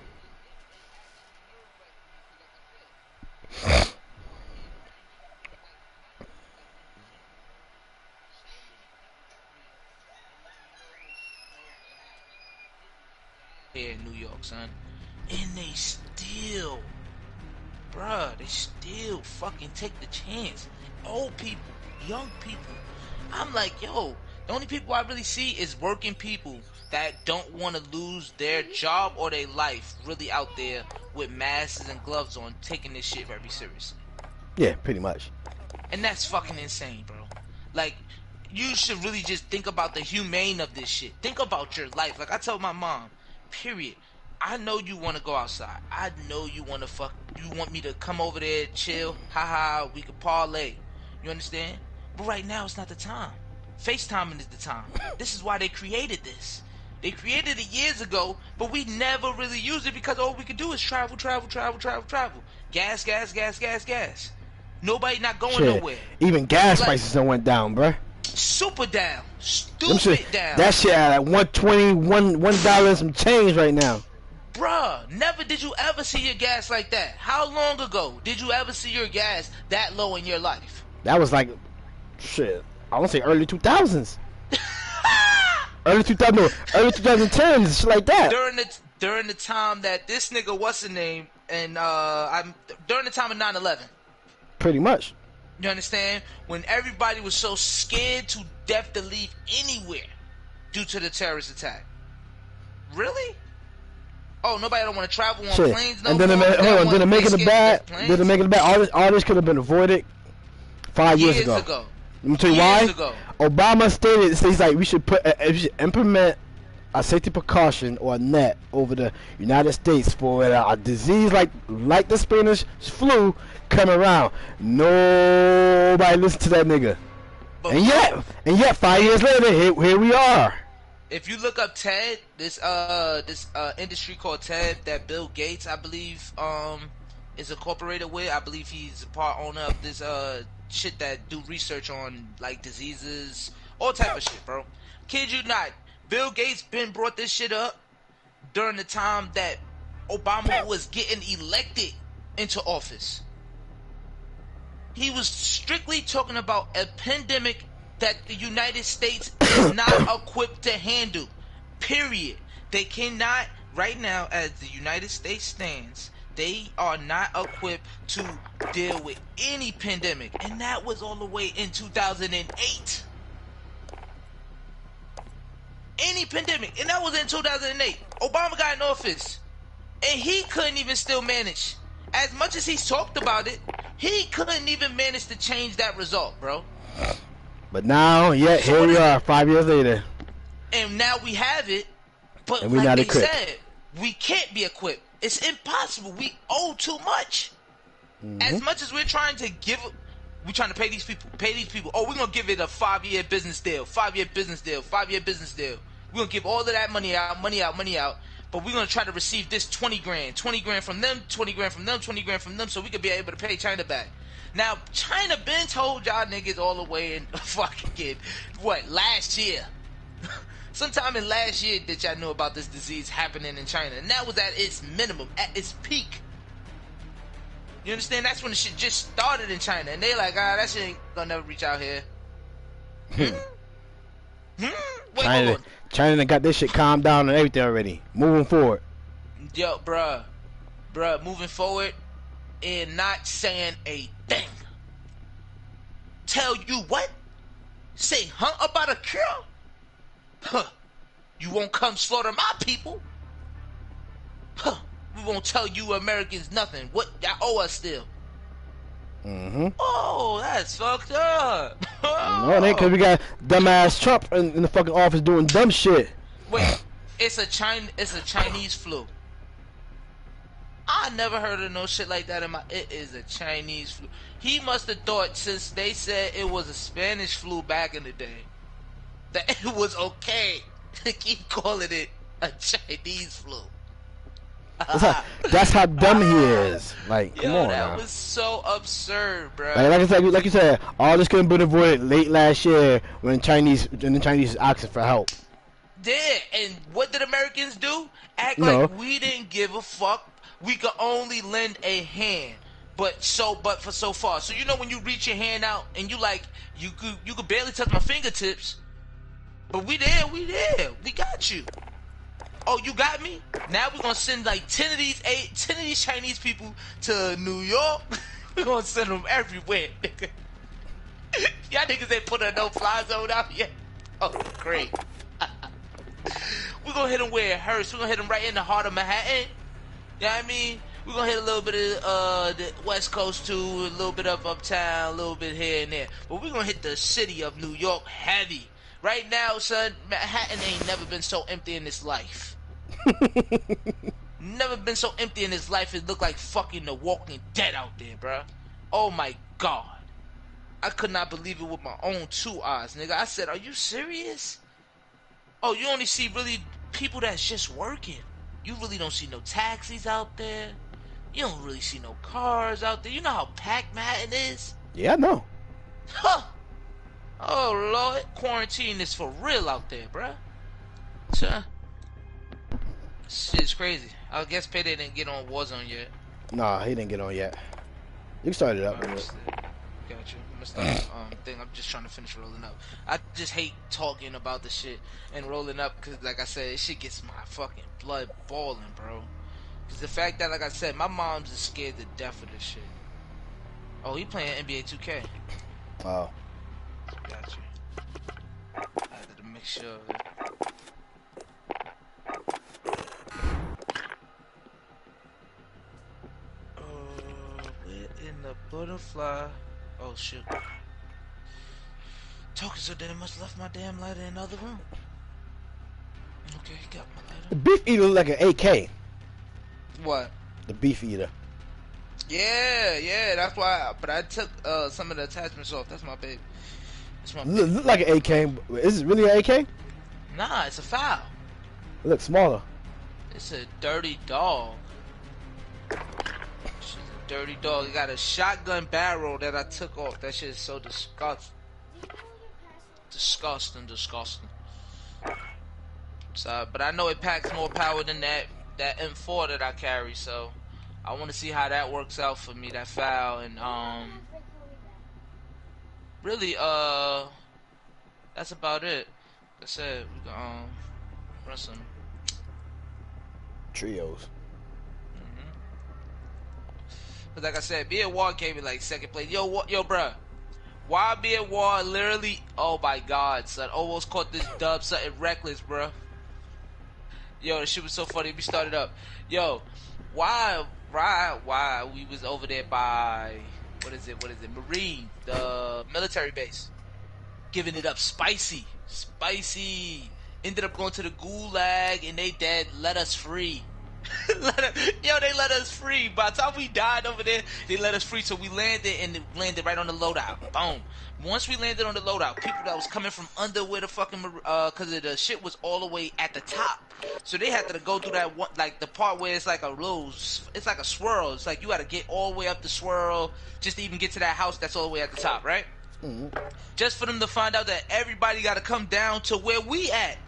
Here in New York, son, and they still, bruh, they still fucking take the chance. Old people, young people. I'm like, yo, the only people I really see is working people that don't want to lose their job or their life, really out there with masks and gloves on, taking this shit very seriously. Yeah, pretty much. And that's fucking insane, bro. Like, you should really just think about the humane of this shit. Think about your life. Like I told my mom, period, I know you want to go outside. I know you want to you want me to come over there, chill, haha, we could parlay. You understand? But right now, it's not the time. FaceTiming is the time. This is why they created this. They created it years ago, but we never really used it because all we could do is travel. Gas. Nobody not going Shit. nowhere. Even gas Like- prices done went down, bruh. Super down. Them Stupid shit, down. that shit at like $1.20 and some change right now. Bruh, never did you ever see your gas like that. How long ago did you ever see your gas that low in your life? That was like, shit, I want to say early 2000s. early 2010s, shit like that. During the time that this nigga, what's the name, and during the time of 9/11. Pretty much. You understand? When everybody was so scared to death to leave anywhere due to the terrorist attack. Really? Oh, nobody don't want to travel on Shit. planes no And then more? then to make it a bad, all this could have been avoided 5 years ago. Let me tell you why. Years ago. Obama stated, he's like, we should implement a safety precaution or a net over the United States for a disease like the Spanish flu come around. Nobody listen to that nigga. But And yet 5 years later, here we are. if you look up TED, this industry called TED that Bill Gates, I believe, is incorporated with. I believe he's a part owner of this shit that do research on like diseases, all type of shit, bro. Kid you not, Bill Gates been brought this shit up during the time that Obama was getting elected into office. He was strictly talking about a pandemic that the United States is not equipped to handle. Period. They cannot, right now, as the United States stands, they are not equipped to deal with any pandemic. And that was all the way in 2008. Any pandemic. And that was in 2008. Obama got in office. And he couldn't even still manage. As much as he's talked about it, he couldn't even manage to change that result, bro. But now, yeah, here we are 5 years later. And now we have it, but And we like not they equipped. said, we can't be equipped. It's impossible. We owe too much. As much as we're trying to give, we're trying to pay these people. Oh, we're going to give it a 5-year business deal. 5-year business deal. We're going to give all of that money out. But we're going to try to receive this 20 grand. 20 grand from them, 20 grand from them, 20 grand from them, so we could be able to pay China back. Now, China been told y'all niggas all the way in fucking, last year. Sometime in last year that y'all knew about this disease happening in China. And that was at its minimum, at its peak. You understand? That's when the shit just started in China. And they like, that shit ain't gonna never reach out here. Wait, hold on. China got this shit calmed down and everything already. Moving forward. Yo, bruh. bruh, moving forward and not saying a thing. Tell you what? Say, about a girl? Huh. You won't come slaughter my people? Huh. We won't tell you Americans nothing. What? Y'all owe us still. Mm-hmm. Oh, that's fucked up. No, it ain't, because we got dumbass Trump in the fucking office doing dumb shit. Wait, it's a Chinese flu. I never heard of no shit like that in my. It is a Chinese flu. He must have thought, since they said it was a Spanish flu back in the day, that it was okay to keep calling it a Chinese flu. That's how dumb he is. Like, come on, that now. was so absurd, bro. Like you said, all this could have been avoided late last year when the Chinese asking for help. Yeah, and what did Americans do? Act No. like we didn't give a fuck. We could only lend a hand, but for so far. So you know when you reach your hand out and you like you could barely touch my fingertips, but we there, we got you. Oh, you got me? Now we're gonna send like 10 of these Chinese people to New York. We're gonna send them everywhere. Y'all niggas ain't put a no-fly zone out yet. Oh, great. We're gonna hit them where it hurts. We're gonna hit them right in the heart of Manhattan. You know what I mean? We're gonna hit a little bit of the West Coast too, a little bit of uptown, a little bit here and there. But we're gonna hit the city of New York heavy. Right now, son, Manhattan ain't never been so empty in its life. Never been so empty in his life. It looked like fucking The Walking Dead out there, bruh. Oh my god. I could not believe it with my own two eyes, nigga. I said, are you serious? Oh, you only see really people that's just working. You really don't see no taxis out there. You don't really see no cars out there. You know how packed Manhattan is? Yeah, I know. Huh. Oh, Lord. Quarantine is for real out there, bruh. So, shit's crazy. I guess Payday didn't get on Warzone yet. Nah, he didn't get on yet. You can start it up. Got you. I'm gonna start thing. I'm just trying to finish rolling up. I just hate talking about the shit and rolling up because, like I said, it shit gets my fucking blood boiling, bro. Because the fact that, like I said, my mom's is scared to death of this shit. Oh, he playing NBA 2K. Oh. Got you. I had to make sure of it. We're in the butterfly. Oh shit. Talking so damn much, left my damn lighter in the other room. Okay, got my The lighter. beef eater look like an AK. What? The beef eater. Yeah, that's why. But I took some of the attachments off. That's my big. That's my big. Look like an AK. Is it really an AK? Nah, it's a foul. It looks smaller. It's a dirty dog. She's a dirty dog. It got a shotgun barrel that I took off. That shit is so disgusting. Disgusting. So, but I know it packs more power than that M4 that I carry. So, I want to see how that works out for me. That foul and really that's about it. Like I said, we can run some Trios. But like I said, Be at War gave me like second place. Yo, bruh. Why Be at War literally, oh my god, son, almost caught this dub, something reckless, bruh. Yo, the shit was so funny. We started up. Yo, why we was over there by, what is it, Marine, the military base. Giving it up spicy. Ended up going to the gulag and they dead, let us free. They let us free. By the time we died over there, they let us free. So we landed and it landed right on the loadout. Boom. Once we landed on the loadout, people that was coming from under where the fucking cause the shit was all the way at the top. So they had to go through that one, like the part where it's like a little, it's like a swirl. It's like you got to get all the way up the swirl just to even get to that house that's all the way at the top, right? Mm-hmm. Just for them to find out that everybody got to come down to where we at.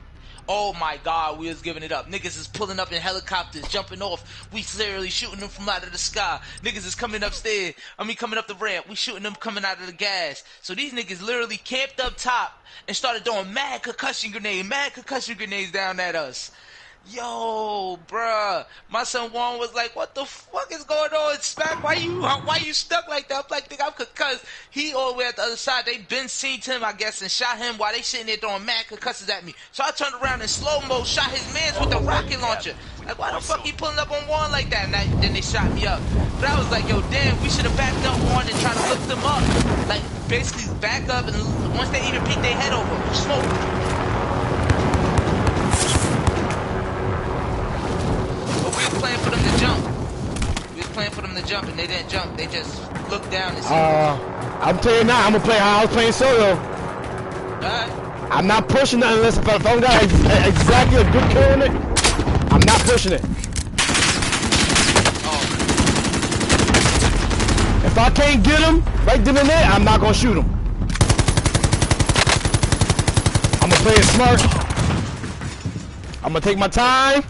Oh my god, we was giving it up. Niggas is pulling up in helicopters, jumping off. We literally shooting them from out of the sky. Niggas is coming upstairs. Coming up the ramp. We shooting them coming out of the gas. So these niggas literally camped up top and started throwing mad concussion grenades down at us. Yo, bruh, my son Juan was like, "What the fuck is going on, Smack? Why you stuck like that?" I'm like, "Nigga, I'm concussed." He all the way at the other side. They been seen him, I guess, and shot him while they sitting there throwing mad concussions at me. So I turned around in slow mo, shot his mans with the rocket launcher. Like, why the fuck he pulling up on Juan like that? And then they shot me up. But I was like, yo, damn, we should have backed up Juan and tried to lift them up. Like, basically back up, and once they even peek their head over, smoke. We was playing for them to jump. We was playing for them to jump, and they didn't jump. They just looked down and see. I'm telling you now, I'm gonna play how I was playing solo. Alright. I'm not pushing nothing unless if I don't got exactly a good kill in it. I'm not pushing it. Oh. If I can't get him right then and there, I'm not gonna shoot him. I'm gonna play it smart. I'm gonna take my time.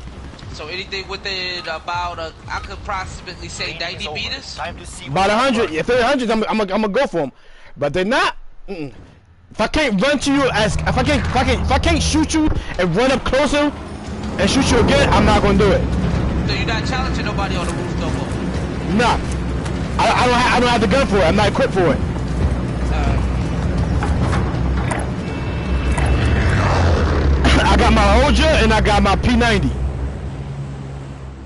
So anything with it about I could approximately say 90 meters. Time to see About 100. If they're 100, I'm gonna go for them. But they're not. If I can't run to you, if I can't shoot you and run up closer and shoot you again, I'm not gonna do it. So you're not challenging nobody on the roof no more. No. I don't have the gun for it. I'm not equipped for it. I got my Hoja and I got my P90.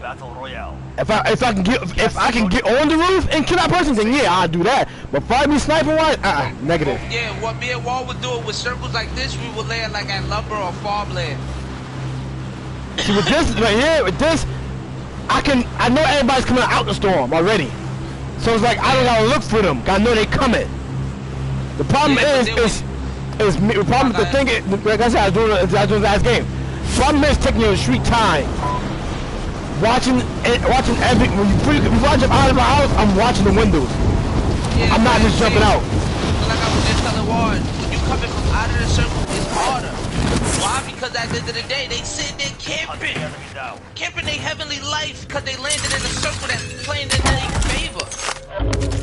Battle Royale. If I can get on the roof and kill that person, then yeah, I'll do that. But fight me sniping wise, negative. Yeah, what me and Wall would do it with circles like this, we would land like at lumber or farmland. See, with this right here, with this, I know everybody's coming out the storm already. So it's like I don't gotta look for them. I know they coming. The problem is the problem. The thing is, like I said, I was doing the last game. The problem is taking your sweet time. Watching every when you watch out of my house, I'm watching the windows. Yeah, I'm not just jumping out. Like I was just telling Warren, when you coming from out of the circle, it's harder. Why? Because at the end of the day, they sitting there camping their heavenly life because they landed in a circle that's playing in their favor.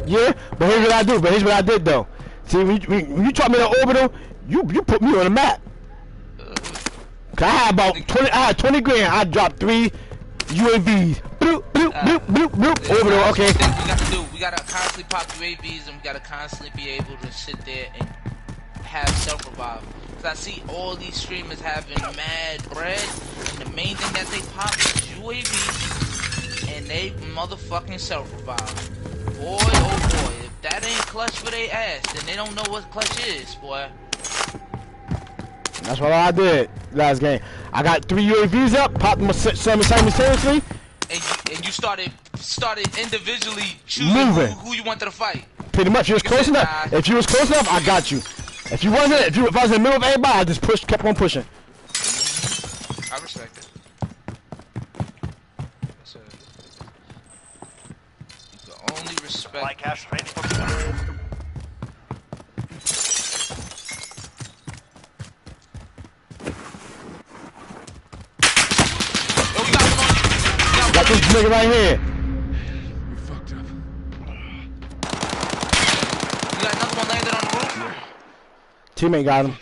Yeah, but here's what I do. But here's what I did though. See, when you taught me the orbital, you put me on the map. Cause I had about 20 grand. I dropped 3 UAVs. Bloop, bloop, bloop, bloop, bloop. Orbital, okay. We gotta constantly pop UAVs and we gotta constantly be able to sit there and have self-revive. Cause I see all these streamers having mad bread, and the main thing that they pop is UAVs, and they motherfucking self-revive. Boy, oh boy, if that ain't clutch for their ass, then they don't know what clutch is, boy. That's what I did last game. I got 3 UAVs up, popped them simultaneously. And you started individually choosing who you wanted to fight. Pretty much, you was close enough. If you was close enough, I got you. If you wasn't, if I was in the middle of everybody, I just kept on pushing. I respect it. You can only respect. Supply cache ready for delivery. Got this nigga right here. We fucked up. You got another one landed on the roof? Teammate got him.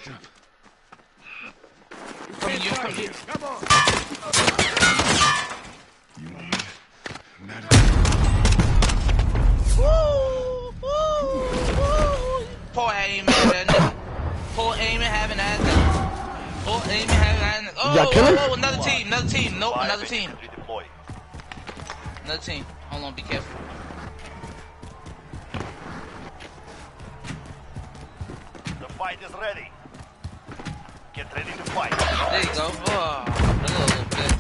Come here. Come on. Poor aiming having that nigga. Poor aiming having that nigga. Poor aiming having that nigga. Oh, another team. Nope, another team. Another team. Hold on, be careful. The fight is ready. Get ready to fight. There you go. Oh, a little bit.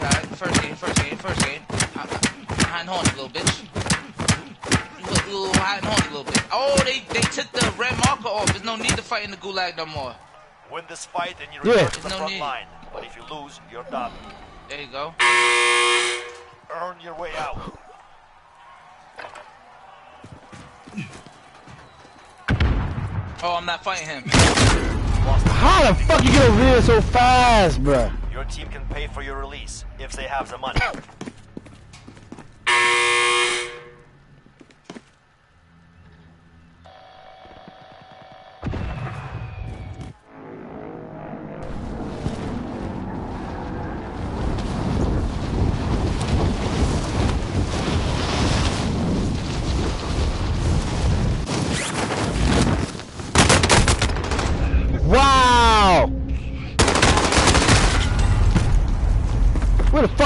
Alright, first game. High and horny, little bitch. You little high and horny, little bitch. Oh, they took the red marker off. There's no need to fight in the gulag no more. Win this fight and you return to the no front need. line. But if you lose, you're done. There you go. Earn your way out. Oh, I'm not fighting him. How the fuck you get over here so fast, bruh? Your team can pay for your release if they have the money.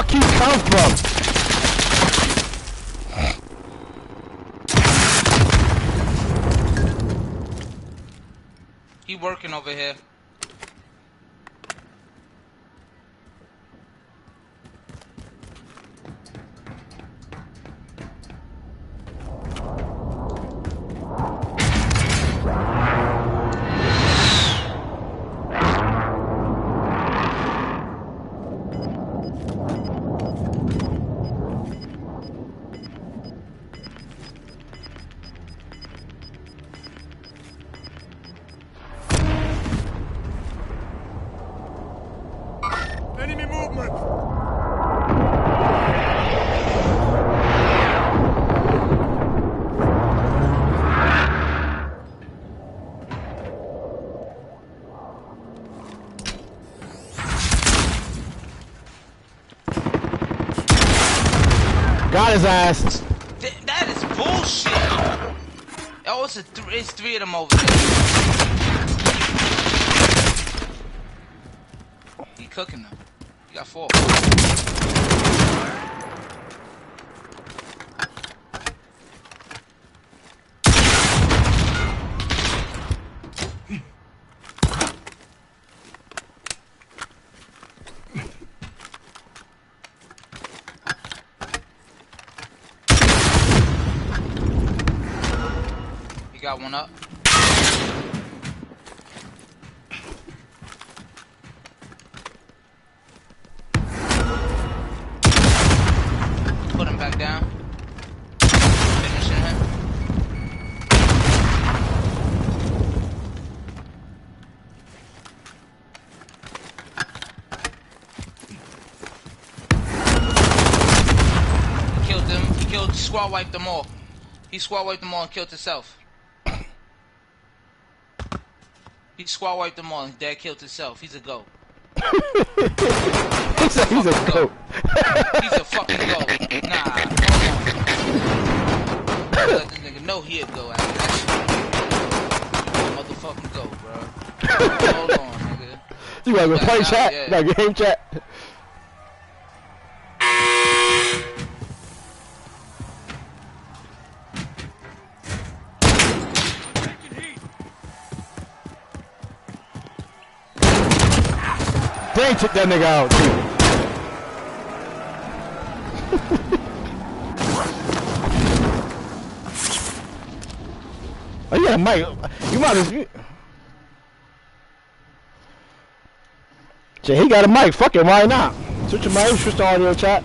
fuck you come from? He working over here. Enemy movement! Got his ass. That is bullshit. Oh, it's three of them over there. He cooking them. You got 4. You got one up. Put him back down. Finishing him. He killed them. He squad wiped them all. He squad wiped them all and killed himself. He squad wiped them all and dad killed himself. He's a goat. He's a goat. He's a fucking goat. Nah, hold on. Let this nigga know he a goat after that shit. Motherfucking goat, bro. Hold on, nigga. You gotta go play chat. Yeah. You gotta game chat. Dang, took that nigga out, too. Oh, yeah, Mike. You might as well. Jay, he got a mic. Fuck it, why not? Switch your mic, switch the audio chat.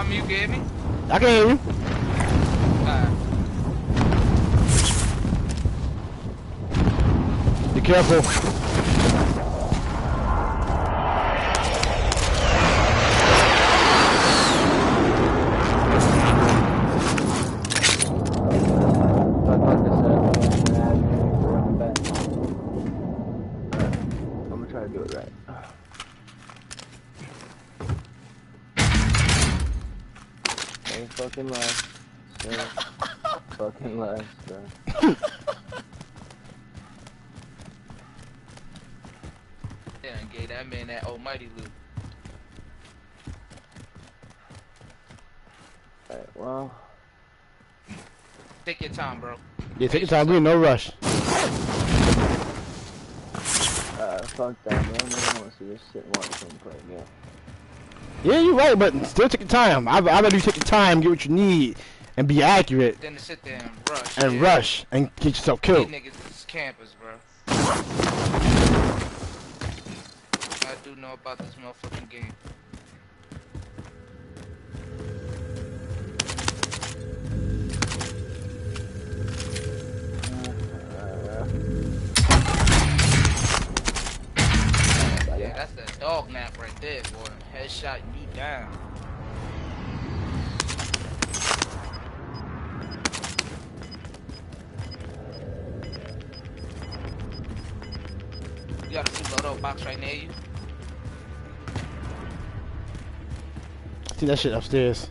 You can hear me? I can hear you. Be careful. I'm gonna try to do it right. Ain't fucking lie. Fucking lie, bro. Yeah, and gave that man that almighty loot. Alright, well. Take your time, bro. Yeah, take your time. We in no rush. Fuck that, man. I don't want to see this shit and watch him play again. Yeah, you're right, but still take your time. I'd rather you take your time, get what you need, and be accurate. Then to sit there and rush. And rush and get yourself killed. These niggas is campers, bro. I do know about this motherfucking game. Yeah, that's that dog nap right there, boy. Headshot you down. You got a loadout box right near you. I think that shit upstairs.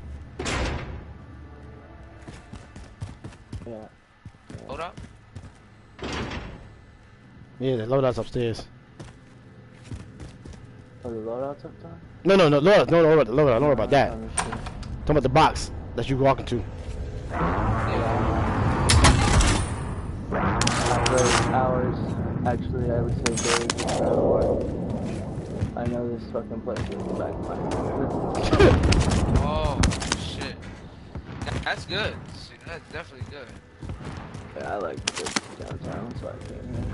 Yeah. Hold up. Yeah, the loadout's upstairs. Oh, the loadout's up there? No, loadout, no, loadout, don't worry about that. I'm sure. Talking about the box that you walking to. Hours. Actually, I would say days of work. I know this fucking place is back of my Oh shit. That's good. That's definitely good. Yeah, I like the downtown, so I came here.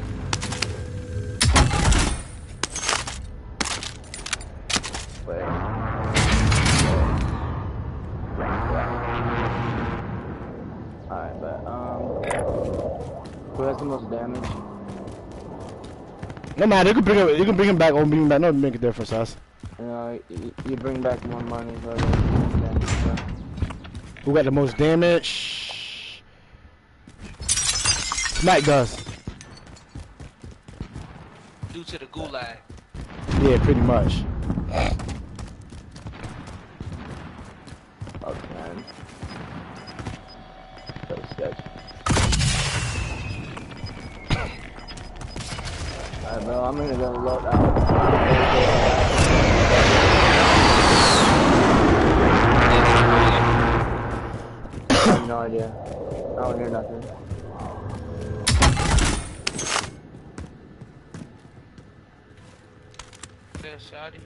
Wait. Yeah. Alright, but, who has the most damage? No matter, you can bring him back or bring him back. No, make a difference, us. You know, you bring back more money, but Who got the most damage? Smack does. Due to the gulag. Yeah, pretty much. okay, man. So sketch. Alright, bro, I'm gonna go load out. I have no idea. I don't hear nothing. Fair shotty.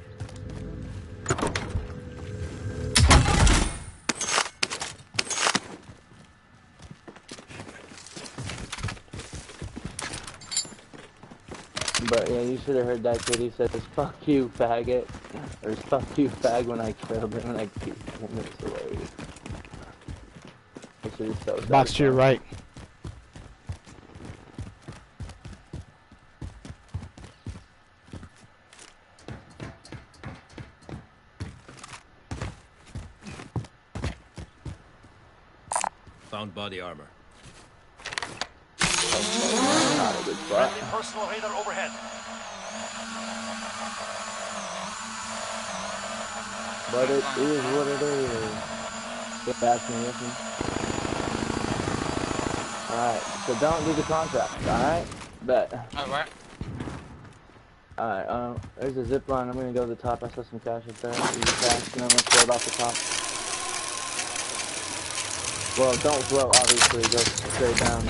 But yeah, you should have heard that kid. He says, "Fuck you, faggot," or "Fuck you, fag," when I killed him, and I beat him. It's hilarious. That shit is so Box to your right. Found body armor. Not a good spot. Friendly personal radar overhead. But it is what it is. Get back to me, listen. Alright, so don't do the contract, alright? Bet. Alright. Alright, there's a zip line. I'm gonna go to the top. I saw some cash up there. Use the cash, and then let's go about the top. Well, don't float, obviously. Go straight down.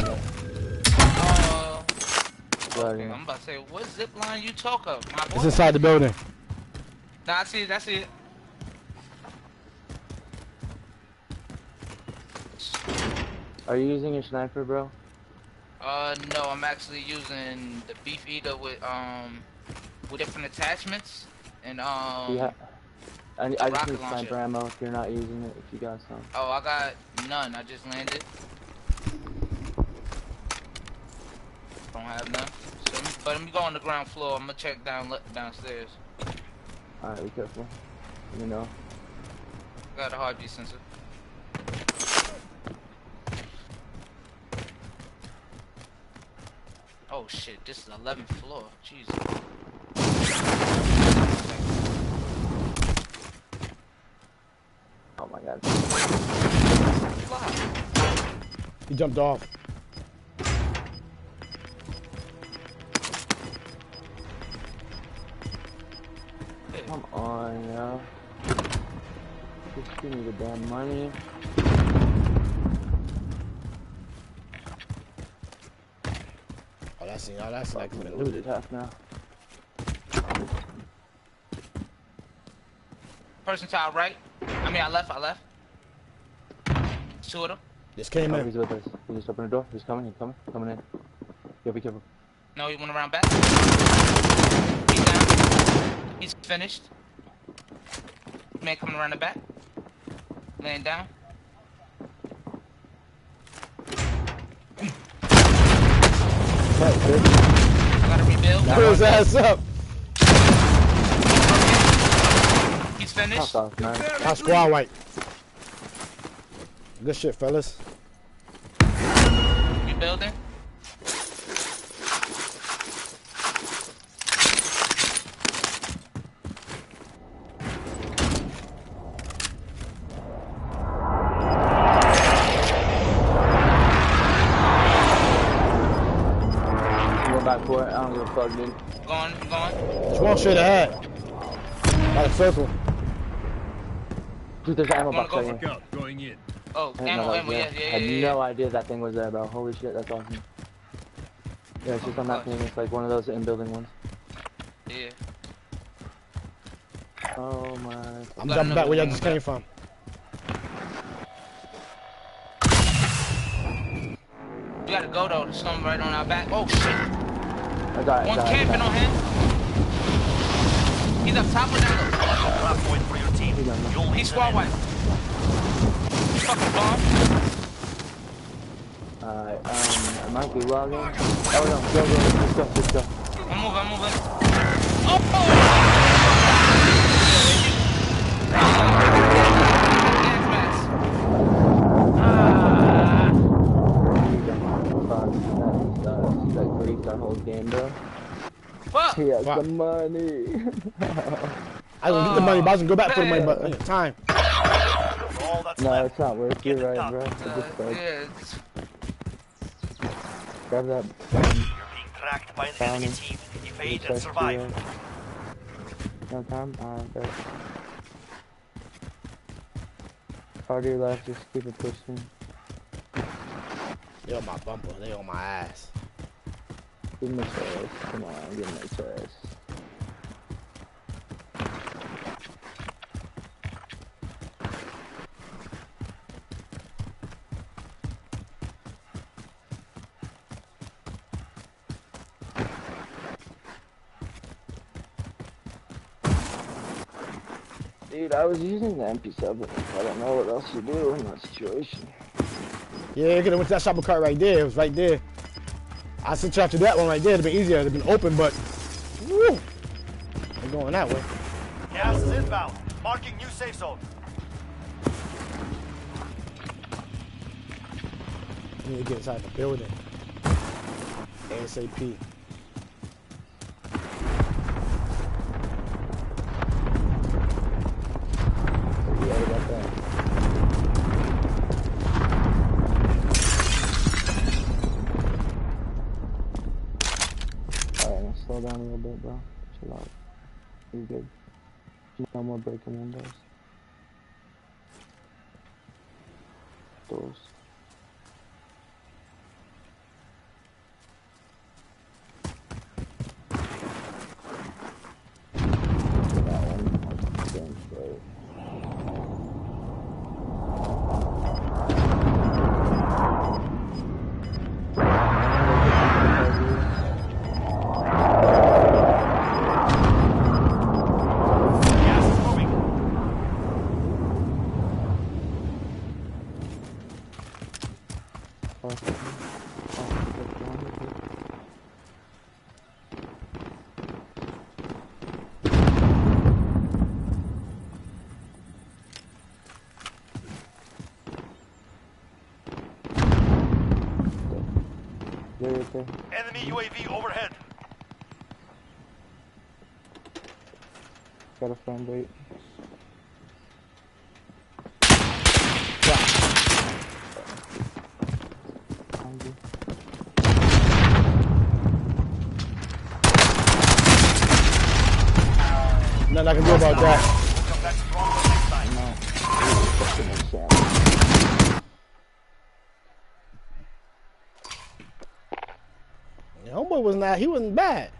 Okay, I'm about to say, what zip line you talk of, my boy? It's inside the building. Nah, I see it, I see it. Are you using a sniper, bro? No, I'm actually using the beef eater with different attachments and Yeah. I just rocket need sniper launcher. ammo if you're not using it. If you got some. Oh, I got none. I just landed. Don't have none. So, but let me go on the ground floor. I'm gonna check downstairs. Alright, be careful. You know. Got a heartbeat sensor. Oh shit, this is 11th floor. Jesus. Oh my god. Fly. He jumped off. Come on, yo. Just give me the damn money. Oh, that's like I'm gonna looted. lose it half now. Person to our right. I mean, I left. Two of them. Just came Oh, in. he's with us. He just opened the door. He's coming. Coming in. Yo, be careful. No, he went around back. He's down. He's finished. Man coming around the back. Laying down. Gotta rebuild. Pull his ass up. He's finished. Fuck off, man. Our squad white. Good shit, fellas. Rebuilding. going back for it. I don't give a fuck, dude. Going. There's one straight ahead. By the circle. Dude, there's ammo Wanna box go right for here. Look out, going in. Oh, I didn't know that ammo, was yeah, there. yeah, I had yeah. no idea that thing was there, bro. Holy shit, that's awesome. Yeah, it's just on that thing. It's like one of those in-building ones. Yeah. Oh my. I'm jumping back where y'all just came from. We gotta go though. There's something right on our back. Oh shit. I got it. One camping on him. He's up top or down low? Trap point for your team. You'll He's squad wipe. Fucking bomb. Alright, I might be logging. Oh no, go, let's go. I'm moving. Oh! Gas mask. That griefed our whole game, bro. Fuck! He has Fuck. the money. I was gonna get the money, but I was gonna go back for the money, but time. all that's No, left. it's not worth it, right, bro? It's just like, Yeah, it's- grab that. You're being tracked by an enemy Bounty. team. Evade and survive. No time? Alright, bet. Hard to your left, just keep it pushing. They on my bumper, they on my ass. Give me a chest. Come on, give me a chest. Dude, I was using the MP7. I don't know what else to do in that situation. Yeah, you could have went to that shopping cart right there. It was right there. I sent you after that one right there. It'd been easier. It'd been open, but woo, I'm going that way. Gas is inbound. Marking new safe zone. I need to get inside the building. ASAP. Yeah, I got that. Alright, now slow down a little bit, bro. Chill out. You're good. No more breaking windows. Doors. That one. Damn straight. Gas is moving. Okay. Enemy UAV overhead. Got a friend, wait. Behind you. Nothing I can do about that. We'll come back stronger next time. No. Fucking insane. Yeah, homeboy was not. He wasn't bad.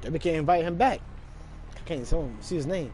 Maybe can't invite him back. I can't see his name.